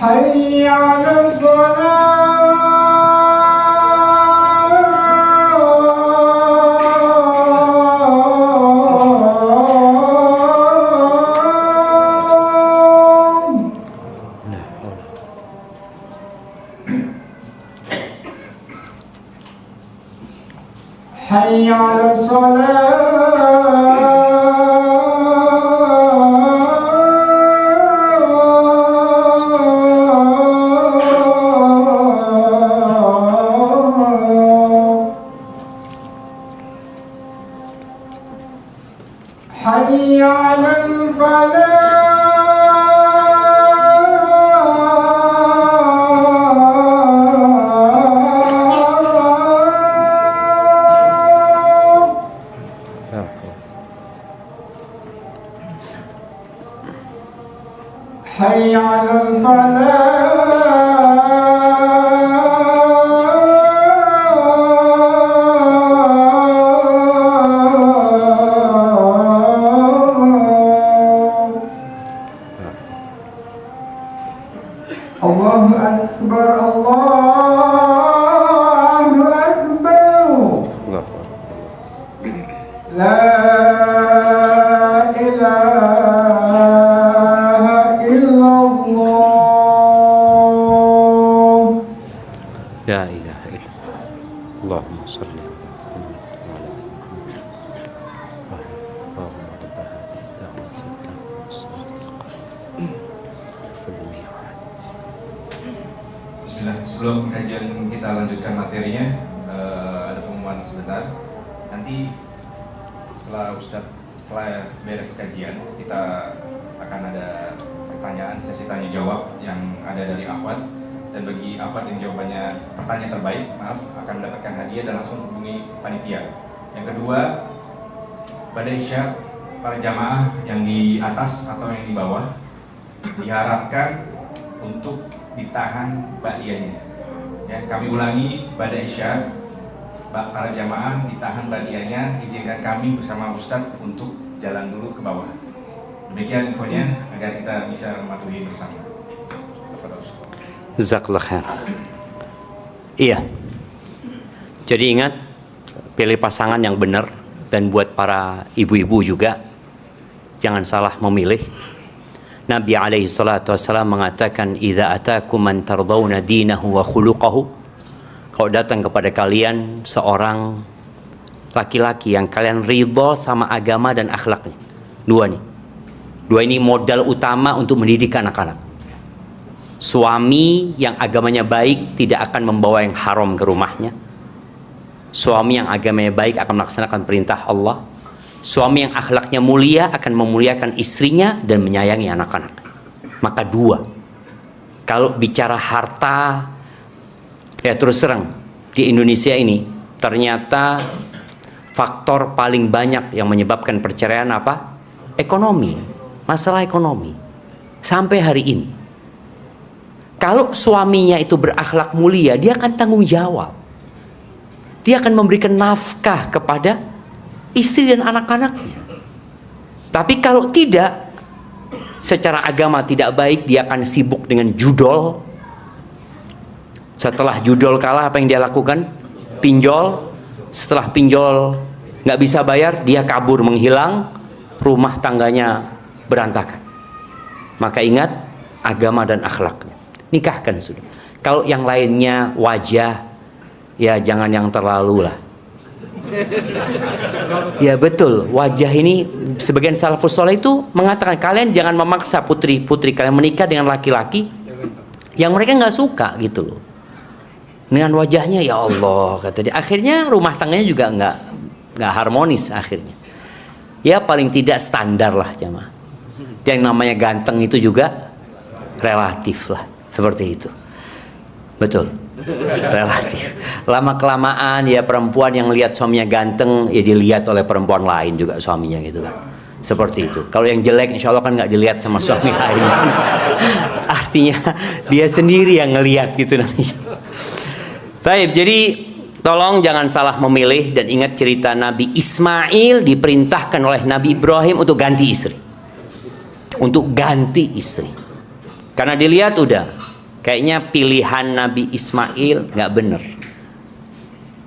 D: حي على الصلاة حي على الصلاة حي على الفلاح حي على الفلاح الله أكبر الله أكبر لا إله إلا الله
A: La ilaha illallah. Allahumma salli ala Muhammad wa ala ali Muhammad. Allahumma rabb hadhihi ad-da'wati at-tammati was-salati al-qa'imah.
C: Bismillah. Sebelum kajian kita lanjutkan materinya, ada pengumuman sebentar. Nanti setelah beres kajian, kita akan ada pertanyaan, sesi tanya jawab yang ada dari akhwat. Dan bagi akhwat yang jawabannya pertanyaan terbaik, akan mendapatkan hadiah dan langsung hubungi panitia. Yang kedua, pada isya para jamaah yang di atas atau yang di bawah diharapkan untuk ditahan ba'diyahnya. Ya, kami ulangi, pada isya para jamaah ditahan ba'diyahnya, izinkan kami bersama Ustadz untuk jalan dulu ke bawah. Demikian infonya agar kita bisa mematuhi bersama.
A: Jazakallah khair. Iya. Jadi ingat, pilih pasangan yang benar, dan buat para ibu-ibu juga jangan salah memilih. Nabi alaihi salatu wassalam mengatakan, "Idza atakum man tardawna dinahu wa khuluquhu." Kalau datang kepada kalian seorang laki-laki yang kalian ridho sama agama dan akhlaknya. Dua ini modal utama untuk mendidik anak-anak. Suami yang agamanya baik tidak akan membawa yang haram ke rumahnya. Suami yang agamanya baik akan melaksanakan perintah Allah. Suami yang akhlaknya mulia akan memuliakan istrinya dan menyayangi anak-anak. Maka dua. Kalau bicara harta, ya terus terang, di Indonesia ini ternyata faktor paling banyak yang menyebabkan perceraian apa? Ekonomi. Masalah ekonomi. Sampai hari ini. Kalau suaminya itu berakhlak mulia, dia akan tanggung jawab. Dia akan memberikan nafkah kepada istri dan anak-anaknya. Tapi kalau tidak, secara agama tidak baik, dia akan sibuk dengan judol. Setelah judol kalah, apa yang dia lakukan? Pinjol. Setelah pinjol nggak bisa bayar, dia kabur menghilang, rumah tangganya berantakan. Maka ingat, agama dan akhlaknya. Nikahkan sudah. Kalau yang lainnya wajah, ya jangan yang terlalu lah. Ya betul, wajah ini sebagian salafus saleh itu mengatakan kalian jangan memaksa putri-putri kalian menikah dengan laki-laki yang mereka nggak suka gitu loh. Dengan wajahnya ya Allah kata dia. Akhirnya rumah tangganya juga nggak harmonis akhirnya. Ya paling tidak standar lah jamaah. Yang namanya ganteng itu juga relatif lah. Seperti itu. Betul. Relatif. Lama-kelamaan ya perempuan yang lihat suaminya ganteng ya dilihat oleh perempuan lain juga suaminya gitu kan. Seperti itu. Kalau yang jelek insya Allah kan nggak dilihat sama suami lain. Artinya dia sendiri yang ngelihat gitu nanti. Baik, jadi tolong jangan salah memilih dan ingat cerita Nabi Ismail diperintahkan oleh Nabi Ibrahim untuk ganti istri. Untuk ganti istri. Karena dilihat udah kayaknya pilihan Nabi Ismail nggak benar.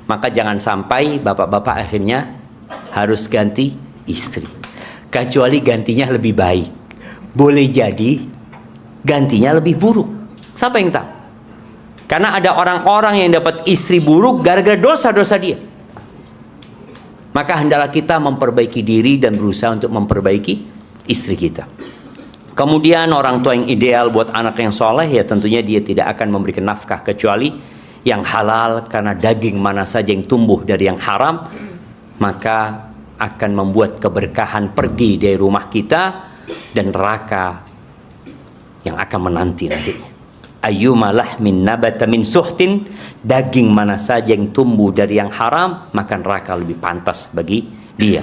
A: Maka jangan sampai bapak-bapak akhirnya harus ganti istri. Kecuali gantinya lebih baik. Boleh jadi gantinya lebih buruk. Siapa yang tahu? Karena ada orang-orang yang dapat istri buruk gara-gara dosa-dosa dia. Maka hendaklah kita memperbaiki diri dan berusaha untuk memperbaiki istri kita. Kemudian orang tua yang ideal buat anak yang soleh, ya tentunya dia tidak akan memberikan nafkah kecuali yang halal, karena daging mana saja yang tumbuh dari yang haram maka akan membuat keberkahan pergi dari rumah kita dan neraka yang akan menanti nantinya. Ayyuma lahmin nabata min suhtin, daging mana saja yang tumbuh dari yang haram maka neraka lebih pantas bagi dia.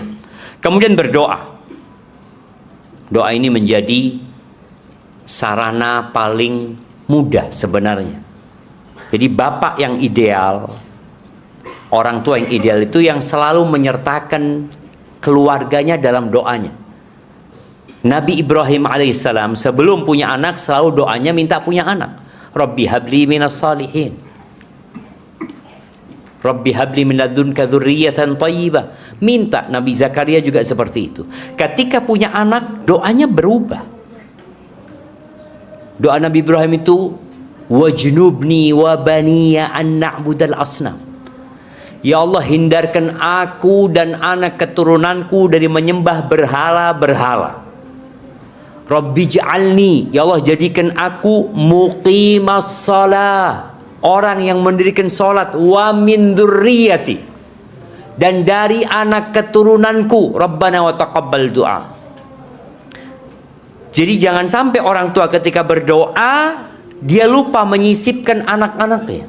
A: Kemudian berdoa. Doa ini menjadi sarana paling mudah sebenarnya. Jadi bapak yang ideal, orang tua yang ideal itu yang selalu menyertakan keluarganya dalam doanya. Nabi Ibrahim alaihissalam sebelum punya anak selalu doanya minta punya anak. Rabbi habli minas salihin. Rabbi habli min ladunka dzurriyyatan thayyibah. Minta. Nabi Zakaria juga seperti itu. Ketika punya anak, doanya berubah. Doa Nabi Ibrahim itu, wajnubni wa baniya an na'budal asnam. Ya Allah, hindarkan aku dan anak keturunanku dari menyembah berhala-berhala. Rabbi ja'alni, ya Allah jadikan aku muqimas shalah, orang yang mendirikan salat, wa min dzurriyyati, dan dari anak keturunanku. Rabbana wa taqabbal du'a. Jadi jangan sampai orang tua ketika berdoa dia lupa menyisipkan anak-anaknya.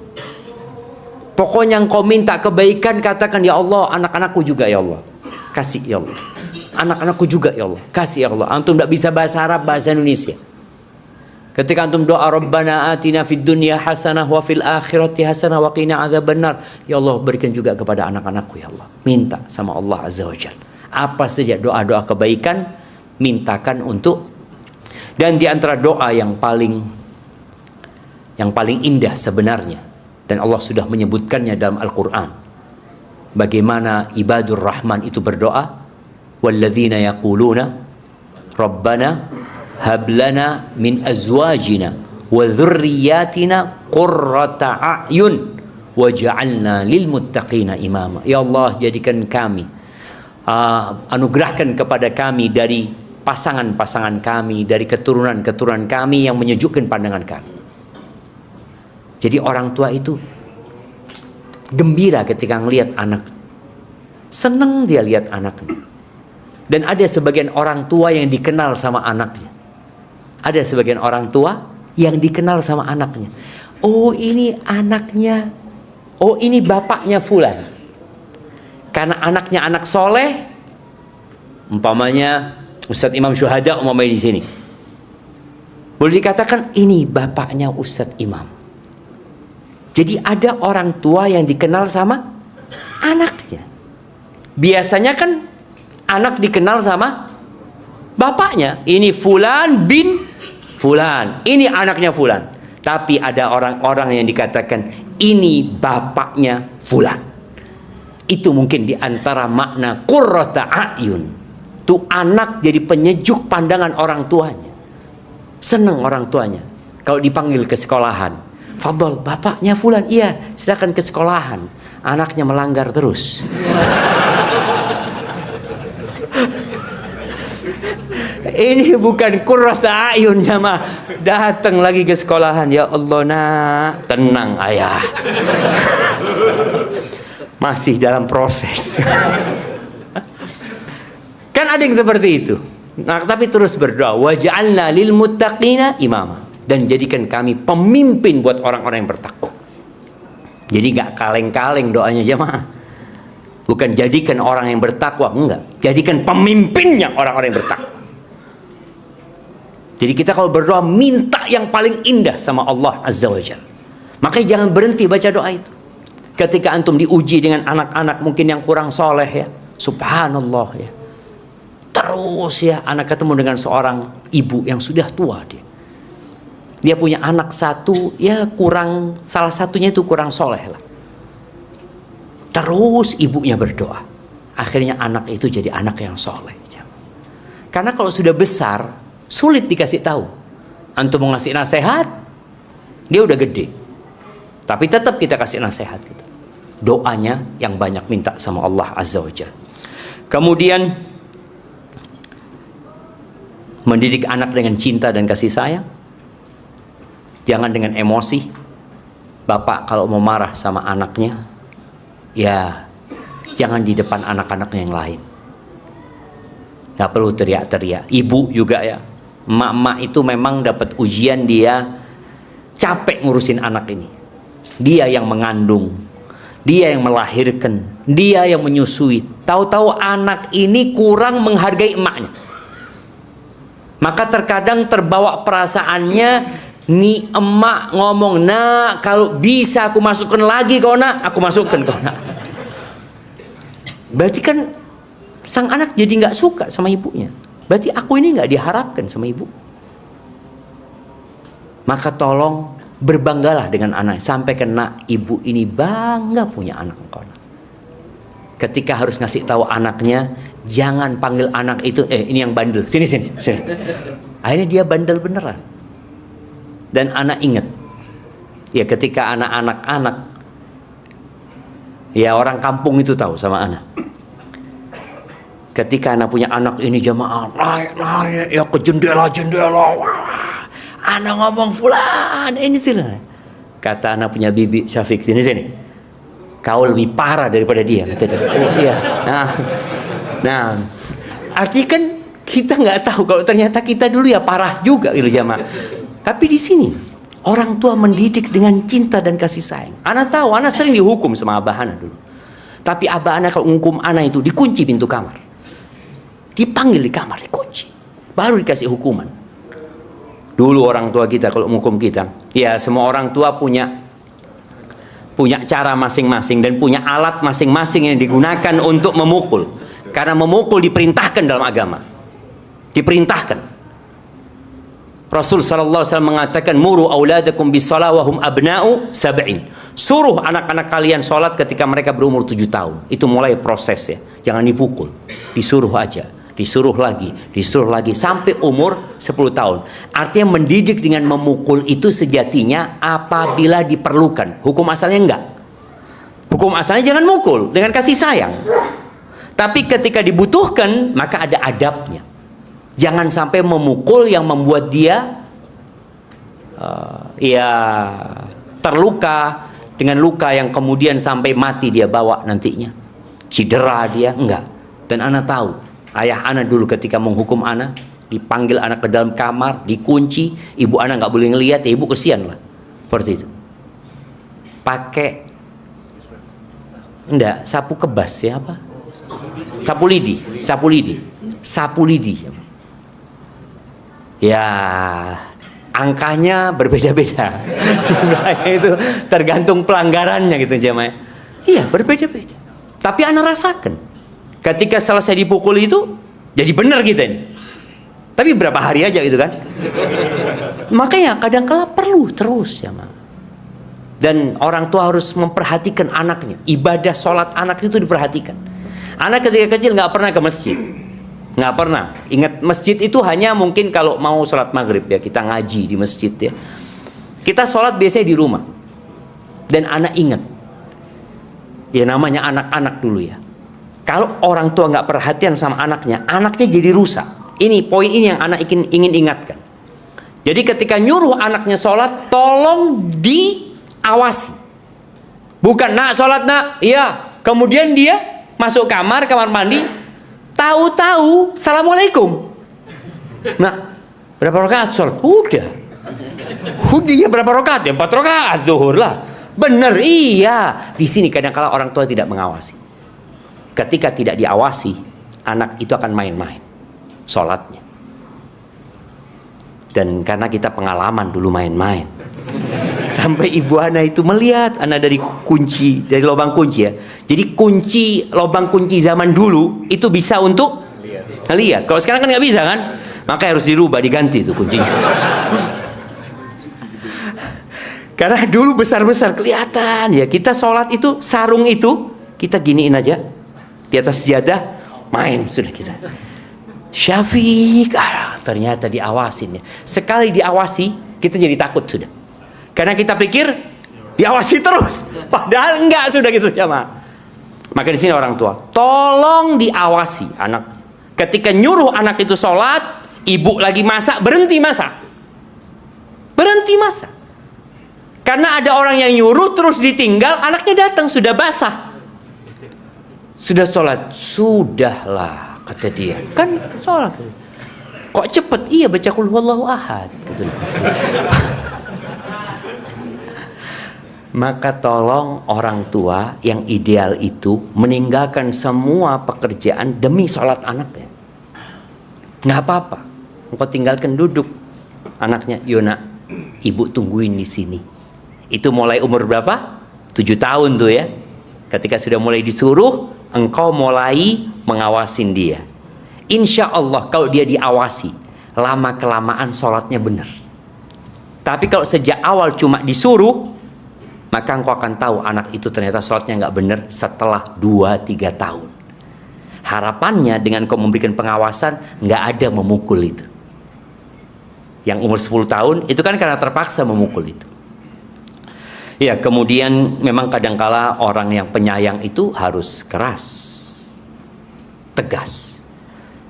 A: Pokoknya engkau minta kebaikan, katakan ya Allah, anak-anakku juga ya Allah, kasih ya Allah. Anak-anakku juga ya Allah, kasih ya Allah. Antum tidak bisa bahasa Arab, bahasa Indonesia. Ketika antum doa Rabbana atina fid dunya hasanah wa fil akhirati hasanah wa qina adzabannar, ya Allah berikan juga kepada anak-anakku ya Allah. Minta sama Allah azza wajalla. Apa saja doa-doa kebaikan mintakan untuk. Dan di antara doa yang paling indah sebenarnya, dan Allah sudah menyebutkannya dalam Al-Quran, bagaimana ibadur rahman itu berdoa, walladzina yaquluna rabbana hablana min azwajina wa dhurriyyatina qurrata a'yun waj'alna lil muttaqina imama. Ya Allah, jadikan kami, anugerahkan kepada kami dari pasangan-pasangan kami, dari keturunan-keturunan kami yang menyejukkan pandangan kami. Jadi orang tua itu gembira ketika melihat anak, senang dia lihat anaknya. Dan ada sebagian orang tua yang dikenal sama anaknya. Ada sebagian orang tua yang dikenal sama anaknya. Oh ini anaknya, oh ini bapaknya fulan. Karena anaknya anak soleh, umpamanya Ustadz Imam Syuhada umpamanya di sini, boleh dikatakan ini bapaknya Ustadz Imam. Jadi ada orang tua yang dikenal sama anaknya. Biasanya kan anak dikenal sama bapaknya. Ini fulan bin fulan, ini anaknya fulan. Tapi ada orang-orang yang dikatakan ini bapaknya fulan. Itu mungkin di antara makna qurrata a'yun. Tuh anak jadi penyejuk pandangan orang tuanya. Senang orang tuanya kalau dipanggil ke sekolahan. Fadol, bapaknya fulan, iya, silakan ke sekolahan. Anaknya melanggar terus. Ini bukan qurrata a'yun jamaah. Datang lagi ke sekolahan, ya Allah nak, tenang ayah. Masih dalam proses. Kan ada yang seperti itu. Nah, tapi terus berdoa, waj'alna lil muttaqina imama, dan jadikan kami pemimpin buat orang-orang yang bertakwa. Jadi nggak kaleng-kaleng doanya jemaah. Bukan jadikan orang yang bertakwa, enggak. Jadikan pemimpinnya orang-orang yang bertakwa. Jadi kita kalau berdoa minta yang paling indah sama Allah Azza wa Jalla. Makanya jangan berhenti baca doa itu. Ketika antum diuji dengan anak-anak mungkin yang kurang soleh ya, subhanallah ya. Terus ya anak ketemu dengan seorang ibu yang sudah tua dia. Dia punya anak satu, ya kurang, salah satunya itu kurang soleh lah. Terus ibunya berdoa. Akhirnya anak itu jadi anak yang soleh. Karena kalau sudah besar, sulit dikasih tahu. Antum mau ngasih nasihat, dia udah gede. Tapi tetap kita kasih nasihat gitu. Doanya yang banyak minta sama Allah Azza wa Jalla. Kemudian mendidik anak dengan cinta dan kasih sayang. Jangan dengan emosi. Bapak kalau mau marah sama anaknya, ya jangan di depan anak-anaknya yang lain. Gak perlu teriak-teriak. Ibu juga ya, emak-emak itu memang dapat ujian, dia capek ngurusin anak ini. Dia yang mengandung, dia yang melahirkan, dia yang menyusui. Tahu-tahu anak ini kurang menghargai emaknya. Maka terkadang terbawa perasaannya, nih emak ngomong, nak kalau bisa aku masukkan lagi kau nak, aku masukkan kau nak. Berarti kan sang anak jadi nggak suka sama ibunya. Berarti aku ini nggak diharapkan sama ibu. Maka tolong berbanggalah dengan anak. Sampai kena ibu ini bangga punya anak engkau. Ketika harus ngasih tahu anaknya, jangan panggil anak itu, ini yang bandel, sini. Akhirnya dia bandel beneran. Dan anak ingat, ya ketika anak-anak, ya orang kampung itu tahu sama anak. Ketika anak punya anak ini jamaah naik ya ke jendela, wah, anak ngomong fulan ini sih. Kata anak punya bibi Syafiq, sini. Kau lebih parah daripada dia, kata dia. Oh iya. Nah, artinya kan kita nggak tahu kalau ternyata kita dulu ya parah juga gitu jamaah. Tapi di sini orang tua mendidik dengan cinta dan kasih sayang. Anak tahu, anak sering dihukum sama abah anak dulu. Tapi abah anak kalau menghukum anak itu dikunci pintu kamar, dipanggil di kamar, dikunci, baru dikasih hukuman. Dulu orang tua kita kalau menghukum kita, ya semua orang tua punya cara masing-masing dan punya alat masing-masing yang digunakan untuk memukul. Karena memukul diperintahkan dalam agama, diperintahkan. Rasul sallallahu alaihi wasallam mengatakan, muru auladakum bis-shalah wa hum abna'u sab'in. Suruh anak-anak kalian sholat ketika mereka berumur 7 tahun. Itu mulai proses ya. Jangan dipukul, disuruh aja, disuruh lagi sampai umur 10 tahun. Artinya mendidik dengan memukul itu sejatinya apabila diperlukan. Hukum asalnya enggak. Hukum asalnya jangan mukul, dengan kasih sayang. Tapi ketika dibutuhkan, maka ada adabnya. Jangan sampai memukul yang membuat dia terluka dengan luka yang kemudian sampai mati dia bawa nantinya, cedera dia, enggak. Dan anak tahu, ayah anak dulu ketika menghukum anak, dipanggil anak ke dalam kamar, dikunci, ibu anak nggak boleh ngelihat, ya ibu kesian lah, seperti itu. Pakai enggak sapu kebas ya apa? Sapu lidi. Ya, angkanya berbeda-beda. Jumlahnya itu tergantung pelanggarannya gitu jemaah. Iya, berbeda-beda. Tapi anak rasakan. Ketika selesai dipukul itu, jadi benar kita ini. Tapi berapa hari aja gitu kan. Makanya kadang-kala perlu terus jemaah. Dan orang tua harus memperhatikan anaknya. Ibadah sholat anak itu diperhatikan. Anak ketika kecil nggak pernah ke masjid. Nggak pernah. Ingat, masjid itu hanya mungkin kalau mau sholat maghrib ya, kita ngaji di masjid ya. Kita sholat biasanya di rumah. Dan anak ingat, ya namanya anak-anak dulu ya, kalau orang tua nggak perhatian sama anaknya jadi rusak. Ini poin ini yang anak ingin ingatkan. Jadi ketika nyuruh anaknya sholat, tolong diawasi. Bukan nak sholat nak, iya. Kemudian dia masuk kamar mandi, tahu-tahu assalamualaikum. Nah, berapa rakaat sholat? Udah ya berapa rakaat? Ya 4 rakaat zuhur lah. Bener, iya. Di sini kadang-kala orang tua tidak mengawasi. Ketika tidak diawasi, anak itu akan main-main sholatnya. Dan karena kita pengalaman dulu main-main, sampai ibu anak itu melihat anak dari lubang kunci ya. Jadi lubang kunci zaman dulu itu bisa untuk lihat. Kalau sekarang kan nggak bisa kan, maka harus dirubah, diganti tuh kuncinya. Karena dulu besar-besar kelihatan ya, kita sholat itu sarung itu kita giniin aja di atas sejadah, main sudah kita. Syafiq, ternyata diawasin ya. Sekali diawasi kita jadi takut sudah. Karena kita pikir diawasi terus, padahal enggak sudah gitu jamaah. Maka di sini orang tua, tolong diawasi anak. Ketika nyuruh anak itu sholat, ibu lagi masak, berhenti masak. Berhenti masak. Karena ada orang yang nyuruh terus ditinggal, anaknya datang sudah basah. Sudah sholat, sudahlah kata dia. Kan sholat. Kok cepet? Iya baca qul huwallahu ahad. Gitu. Maka tolong orang tua yang ideal itu meninggalkan semua pekerjaan demi sholat anaknya. Nggak apa-apa. Engkau tinggalkan duduk anaknya. Yona, ibu tungguin di sini. Itu mulai umur berapa? 7 tahun tuh ya. Ketika sudah mulai disuruh, engkau mulai mengawasin dia. Insya Allah kalau dia diawasi, lama-kelamaan sholatnya benar. Tapi kalau sejak awal cuma disuruh, maka engkau akan tahu anak itu ternyata sholatnya nggak benar setelah 2-3 tahun. Harapannya dengan kau memberikan pengawasan, nggak ada memukul itu. Yang umur 10 tahun itu kan karena terpaksa memukul itu. Ya, kemudian memang kadangkala orang yang penyayang itu harus keras, tegas,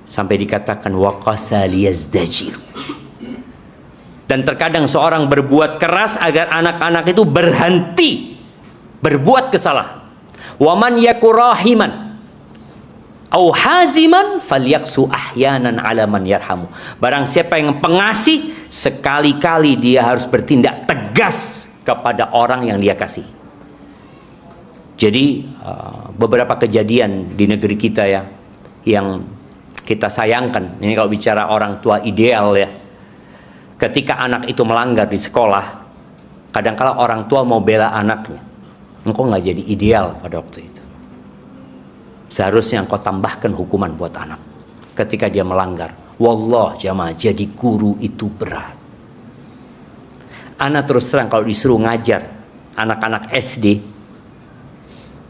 A: sampai dikatakan waqasa liyazdajir. Dan terkadang seorang berbuat keras agar anak-anak itu berhenti berbuat kesalahan. Waman yakurahiman au haziman falyaksu ahyanan ala man yarhamu. Barang siapa yang pengasih, sekali-kali dia harus bertindak tegas kepada orang yang dia kasih. Jadi beberapa kejadian di negeri kita ya yang kita sayangkan. Ini kalau bicara orang tua ideal ya. Ketika anak itu melanggar di sekolah, kadangkala orang tua mau bela anaknya. Engkau nggak jadi ideal pada waktu itu. Seharusnya engkau tambahkan hukuman buat anak ketika dia melanggar. Wallah jamaah, jadi guru itu berat. Anak terus terang kalau disuruh ngajar anak-anak SD,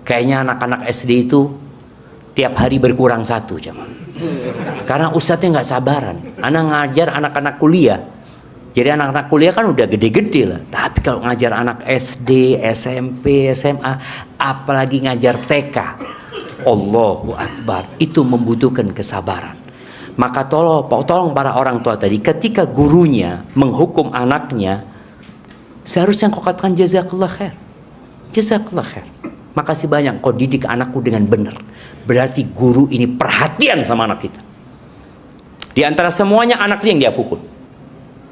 A: kayaknya anak-anak SD itu tiap hari berkurang 1 jamaah. Karena ustadznya nggak sabaran. Anak ngajar anak-anak kuliah. Jadi anak-anak kuliah kan udah gede-gede lah. Tapi kalau ngajar anak SD, SMP, SMA, apalagi ngajar TK, Allahu Akbar, itu membutuhkan kesabaran. Maka tolong para orang tua tadi, ketika gurunya menghukum anaknya, seharusnya kau katakan jazakallah khair. Jazakallah khair. Makasih banyak kau didik anakku dengan benar. Berarti guru ini perhatian sama anak kita. Di antara semuanya anaknya yang dia pukul.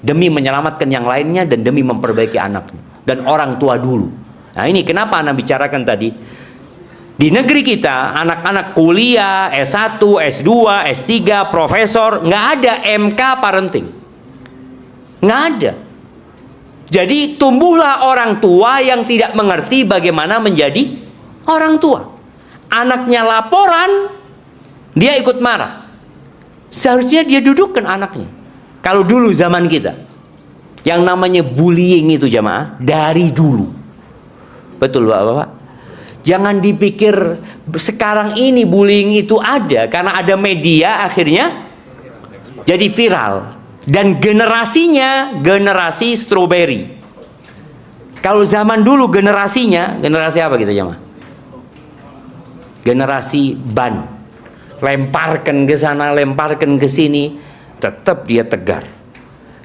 A: Demi menyelamatkan yang lainnya dan demi memperbaiki anaknya. Dan orang tua dulu. Nah ini kenapa Anda bicarakan tadi. Di negeri kita, anak-anak kuliah, S1, S2, S3, profesor, nggak ada MK parenting. Nggak ada. Jadi tumbuhlah orang tua yang tidak mengerti bagaimana menjadi orang tua. Anaknya laporan, dia ikut marah. Seharusnya dia dudukkan anaknya. Kalau dulu zaman kita, yang namanya bullying itu jamaah, dari dulu. Betul Bapak-Bapak? Jangan dipikir sekarang ini bullying itu ada, karena ada media akhirnya jadi viral. Dan generasinya, generasi strawberry. Kalau zaman dulu generasinya, generasi apa gitu jamaah? Generasi ban. Lemparkan ke sana, lemparkan ke sini. Tetap dia tegar.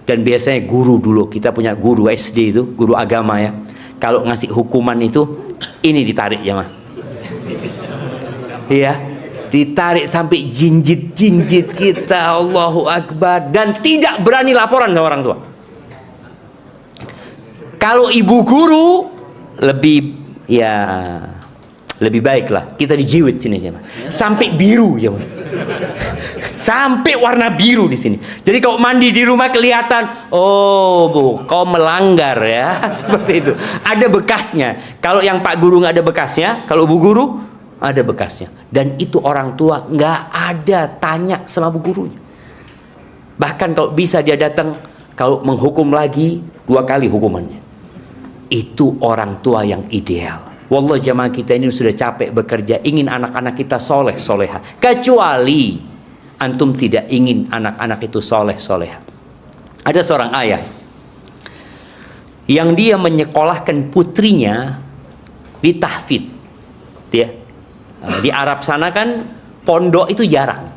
A: Dan biasanya guru dulu, kita punya guru SD itu, guru agama ya, kalau ngasih hukuman itu, ini ditarik ya mah, iya, ditarik sampai jinjit kita, Allahu Akbar, dan tidak berani laporan sama orang tua. Kalau ibu guru lebih ya lebih baik lah, kita dijiwit sini ya, sampai biru ya mah. Sampai warna biru di sini. Jadi kalau mandi di rumah kelihatan, oh bu, kau melanggar ya. Seperti itu. Ada bekasnya. Kalau yang Pak Guru nggak ada bekasnya, kalau Bu Guru ada bekasnya. Dan itu orang tua nggak ada tanya sama Bu Gurunya. Bahkan kalau bisa dia datang, kalau menghukum lagi 2 kali hukumannya. Itu orang tua yang ideal. Wallah jamaah kita ini sudah capek bekerja, ingin anak-anak kita soleh soleha. Kecuali antum tidak ingin anak-anak itu soleh soleha. Ada seorang ayah yang dia menyekolahkan putrinya di tahfidz. Di Arab sana kan pondok itu jarang.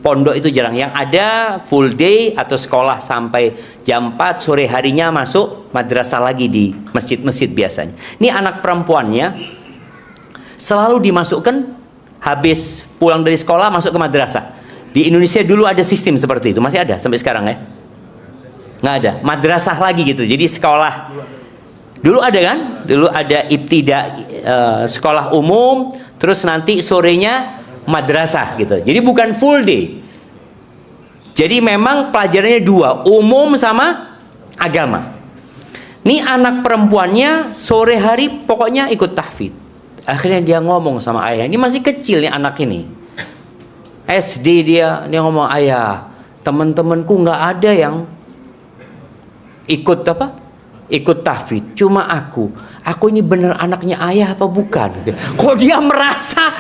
A: Pondok itu jarang. Yang ada full day atau sekolah sampai jam 4 sore harinya masuk madrasah lagi di masjid-masjid biasanya. Ini anak perempuannya selalu dimasukkan habis pulang dari sekolah masuk ke madrasah. Di Indonesia dulu ada sistem seperti itu. Masih ada sampai sekarang ya? Nggak ada. Madrasah lagi gitu. Jadi sekolah. Dulu ada kan? Dulu ada sekolah umum. Terus nanti sorenya madrasah gitu. Jadi bukan full day. Jadi memang pelajarannya dua, umum sama agama. Nih anak perempuannya sore hari pokoknya ikut tahfidz. Akhirnya dia ngomong sama ayah, ini masih kecil nih anak ini. SD dia ngomong, ayah, teman-temanku nggak ada yang ikut ikut tahfidz, cuma aku ini bener anaknya ayah apa bukan? Kok dia merasa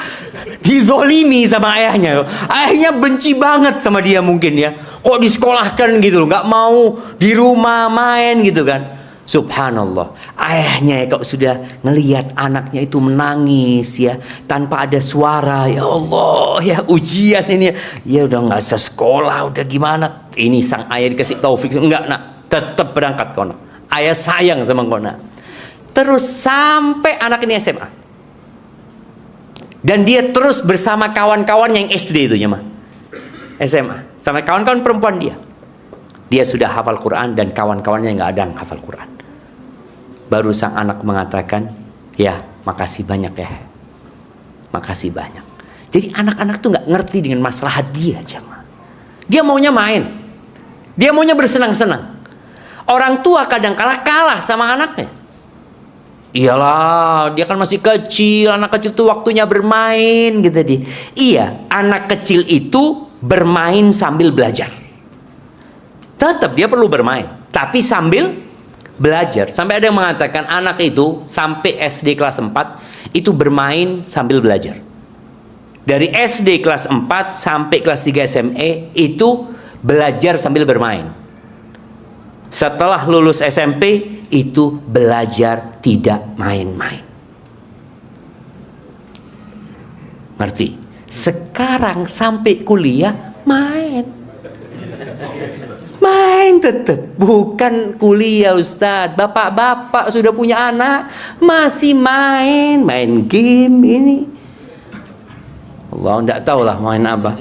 A: dizolimi sama ayahnya? Ayahnya benci banget sama dia mungkin ya. Kok disekolahkan gitu loh, nggak mau di rumah main gitu kan? Subhanallah, ayahnya kalau sudah ngelihat anaknya itu menangis ya tanpa ada suara, ya Allah ya ujian ini ya udah nggak usah sekolah, udah gimana? Ini sang ayah dikasih taufik, enggak nak, tetap berangkat kau nak. Ayah sayang sama kau nak. Terus sampai anak ini SMA. Dan dia terus bersama kawan-kawan yang SD itu ya mah. SMA. Sama kawan-kawan perempuan dia. Dia sudah hafal Quran dan kawan-kawannya nggak ada yang hafal Quran. Baru sang anak mengatakan, ya makasih banyak ya. Makasih banyak. Jadi anak-anak tuh nggak ngerti dengan maslahat dia jemaah. Dia maunya main. Dia maunya bersenang-senang. Orang tua kadang-kala kalah sama anaknya. Iyalah, dia kan masih kecil. Anak kecil tuh waktunya bermain gitu di. Iya, anak kecil itu bermain sambil belajar. Tetap dia perlu bermain, tapi sambil belajar. Sampai ada yang mengatakan anak itu sampai SD kelas 4 itu bermain sambil belajar. Dari SD kelas 4 sampai kelas 3 SMA itu belajar sambil bermain. Setelah lulus SMP itu belajar tidak main-main. Ngerti? Sekarang sampai kuliah main. Main tetap, bukan kuliah Ustadz. Bapak-bapak sudah punya anak masih main game ini. Allah enggak tahulah main apa.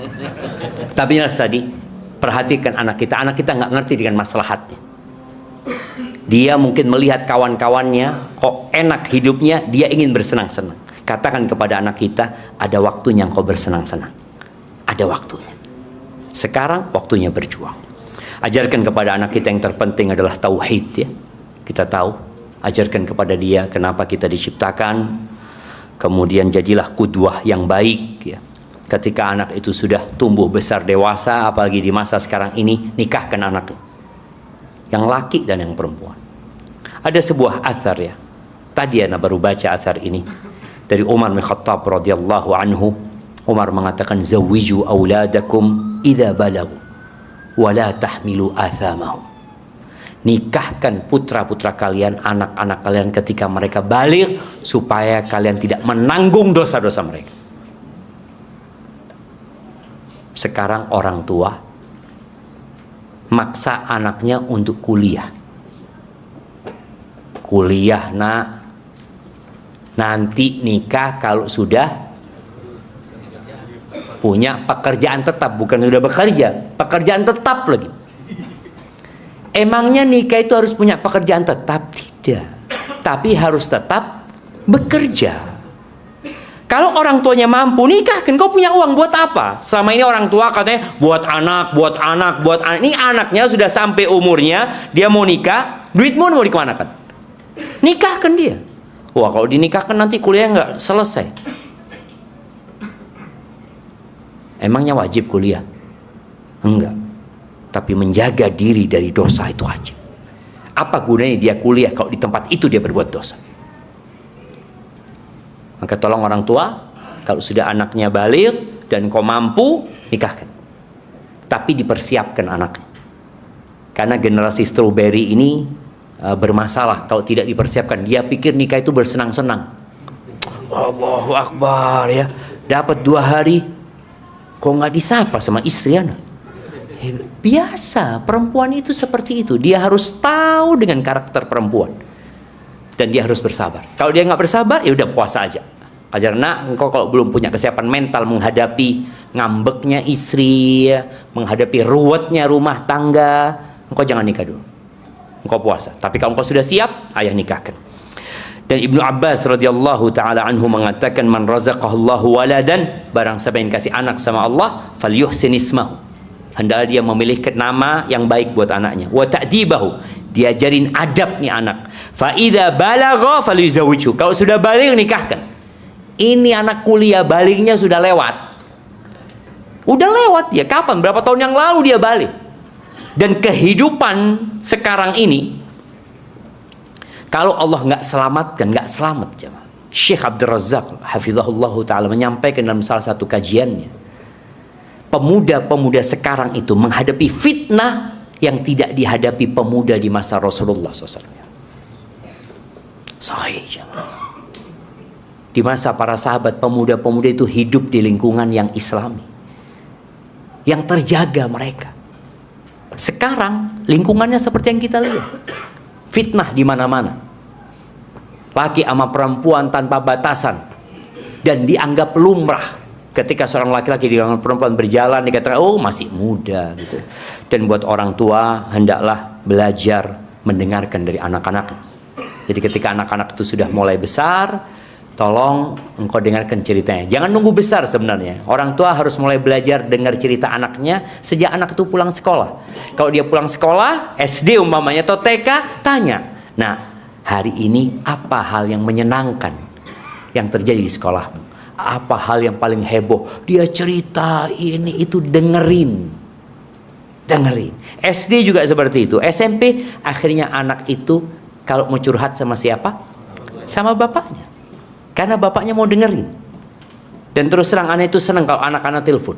A: Tapi tadi perhatikan anak kita nggak ngerti dengan maslahatnya. Dia mungkin melihat kawan-kawannya kok enak hidupnya, dia ingin bersenang-senang. Katakan kepada anak kita, ada waktunya kau bersenang-senang. Ada waktunya. Sekarang waktunya berjuang. Ajarkan kepada anak kita yang terpenting adalah tauhid ya. Kita tahu, ajarkan kepada dia kenapa kita diciptakan. Kemudian jadilah qudwah yang baik ya. Ketika anak itu sudah tumbuh besar dewasa, apalagi di masa sekarang ini, nikahkan anaknya. Yang laki dan yang perempuan. Ada sebuah athar ya. Tadi ana baru baca athar ini dari Umar bin Khattab radhiyallahu anhu. Umar mengatakan, zawiju auladakum idza balagu wa la tahmilu athamahum. Nikahkan putra-putra kalian, anak-anak kalian ketika mereka baligh supaya kalian tidak menanggung dosa-dosa mereka. Sekarang orang tua maksa anaknya untuk kuliah. Kuliah nak, nanti nikah kalau sudah punya pekerjaan tetap, bukan sudah bekerja, pekerjaan tetap lagi. Emangnya nikah itu harus punya pekerjaan tetap? Tidak, tapi harus tetap bekerja. Kalau orang tuanya mampu, nikahkan. Kau punya uang buat apa? Selama ini orang tua katanya buat anak. Ini anaknya sudah sampai umurnya, dia mau nikah, duitmu mau dikemanakan? Nikahkan dia. Wah, kalau dinikahkan nanti kuliah nggak selesai. Emangnya wajib kuliah? Enggak. Tapi menjaga diri dari dosa itu wajib. Apa gunanya dia kuliah kalau di tempat itu dia berbuat dosa? Maka tolong orang tua, kalau sudah anaknya baligh dan kau mampu, nikahkan. Tapi dipersiapkan anaknya. Karena generasi strawberry ini bermasalah kalau tidak dipersiapkan. Dia pikir nikah itu bersenang-senang. Allahu Akbar ya. Dapat 2 hari, kok nggak disapa sama istri anak? Biasa, perempuan itu seperti itu. Dia harus tahu dengan karakter perempuan. Dan dia harus bersabar. Kalau dia nggak bersabar, ya udah puasa aja. Karena engkau kalau belum punya kesiapan mental menghadapi ngambeknya istri, menghadapi ruwetnya rumah tangga, engkau jangan nikah dulu. Engkau puasa. Tapi kalau engkau sudah siap, ayah nikahkan. Dan Ibnu Abbas radhiyallahu taala anhu mengatakan, man razaqahullahu waladan, barang siapa yang kasih anak sama Allah, falyuhsin ismahu, hendaklah dia memilihkan nama yang baik buat anaknya. Wa ta'dibahu, diajarin adab nih anak. Fa idza balagha falyuzawwijhu, kalau sudah balik nikahkan. Ini anak kuliah, baliknya sudah lewat. Udah lewat ya, kapan? Berapa tahun yang lalu dia balik. Dan kehidupan sekarang ini, kalau Allah nggak selamatkan, nggak selamat. Syekh Abdul Razak hafizahullah ta'ala menyampaikan dalam salah satu kajiannya, pemuda-pemuda sekarang itu menghadapi fitnah yang tidak dihadapi pemuda di masa Rasulullah SAW. Sahih jemaah. Di masa para sahabat, pemuda-pemuda itu hidup di lingkungan yang islami, yang terjaga mereka. Sekarang lingkungannya seperti yang kita lihat, fitnah di mana-mana, laki sama perempuan tanpa batasan, dan dianggap lumrah. Ketika seorang laki-laki dengan perempuan berjalan, dikatakan, oh masih muda gitu. Dan buat orang tua, hendaklah belajar mendengarkan dari anak-anak. Jadi ketika anak-anak itu sudah mulai besar, tolong engkau dengarkan ceritanya. Jangan nunggu besar sebenarnya. Orang tua harus mulai belajar dengar cerita anaknya sejak anak itu pulang sekolah. Kalau dia pulang sekolah, SD umpamanya atau TK, tanya, nah hari ini apa hal yang menyenangkan yang terjadi di sekolah? Apa hal yang paling heboh? Dia cerita ini itu, dengerin. SD juga seperti itu. SMP akhirnya anak itu kalau mau curhat sama siapa? Sama bapaknya. Karena bapaknya mau dengerin. Dan terus terang anak itu senang kalau anak-anak telepon.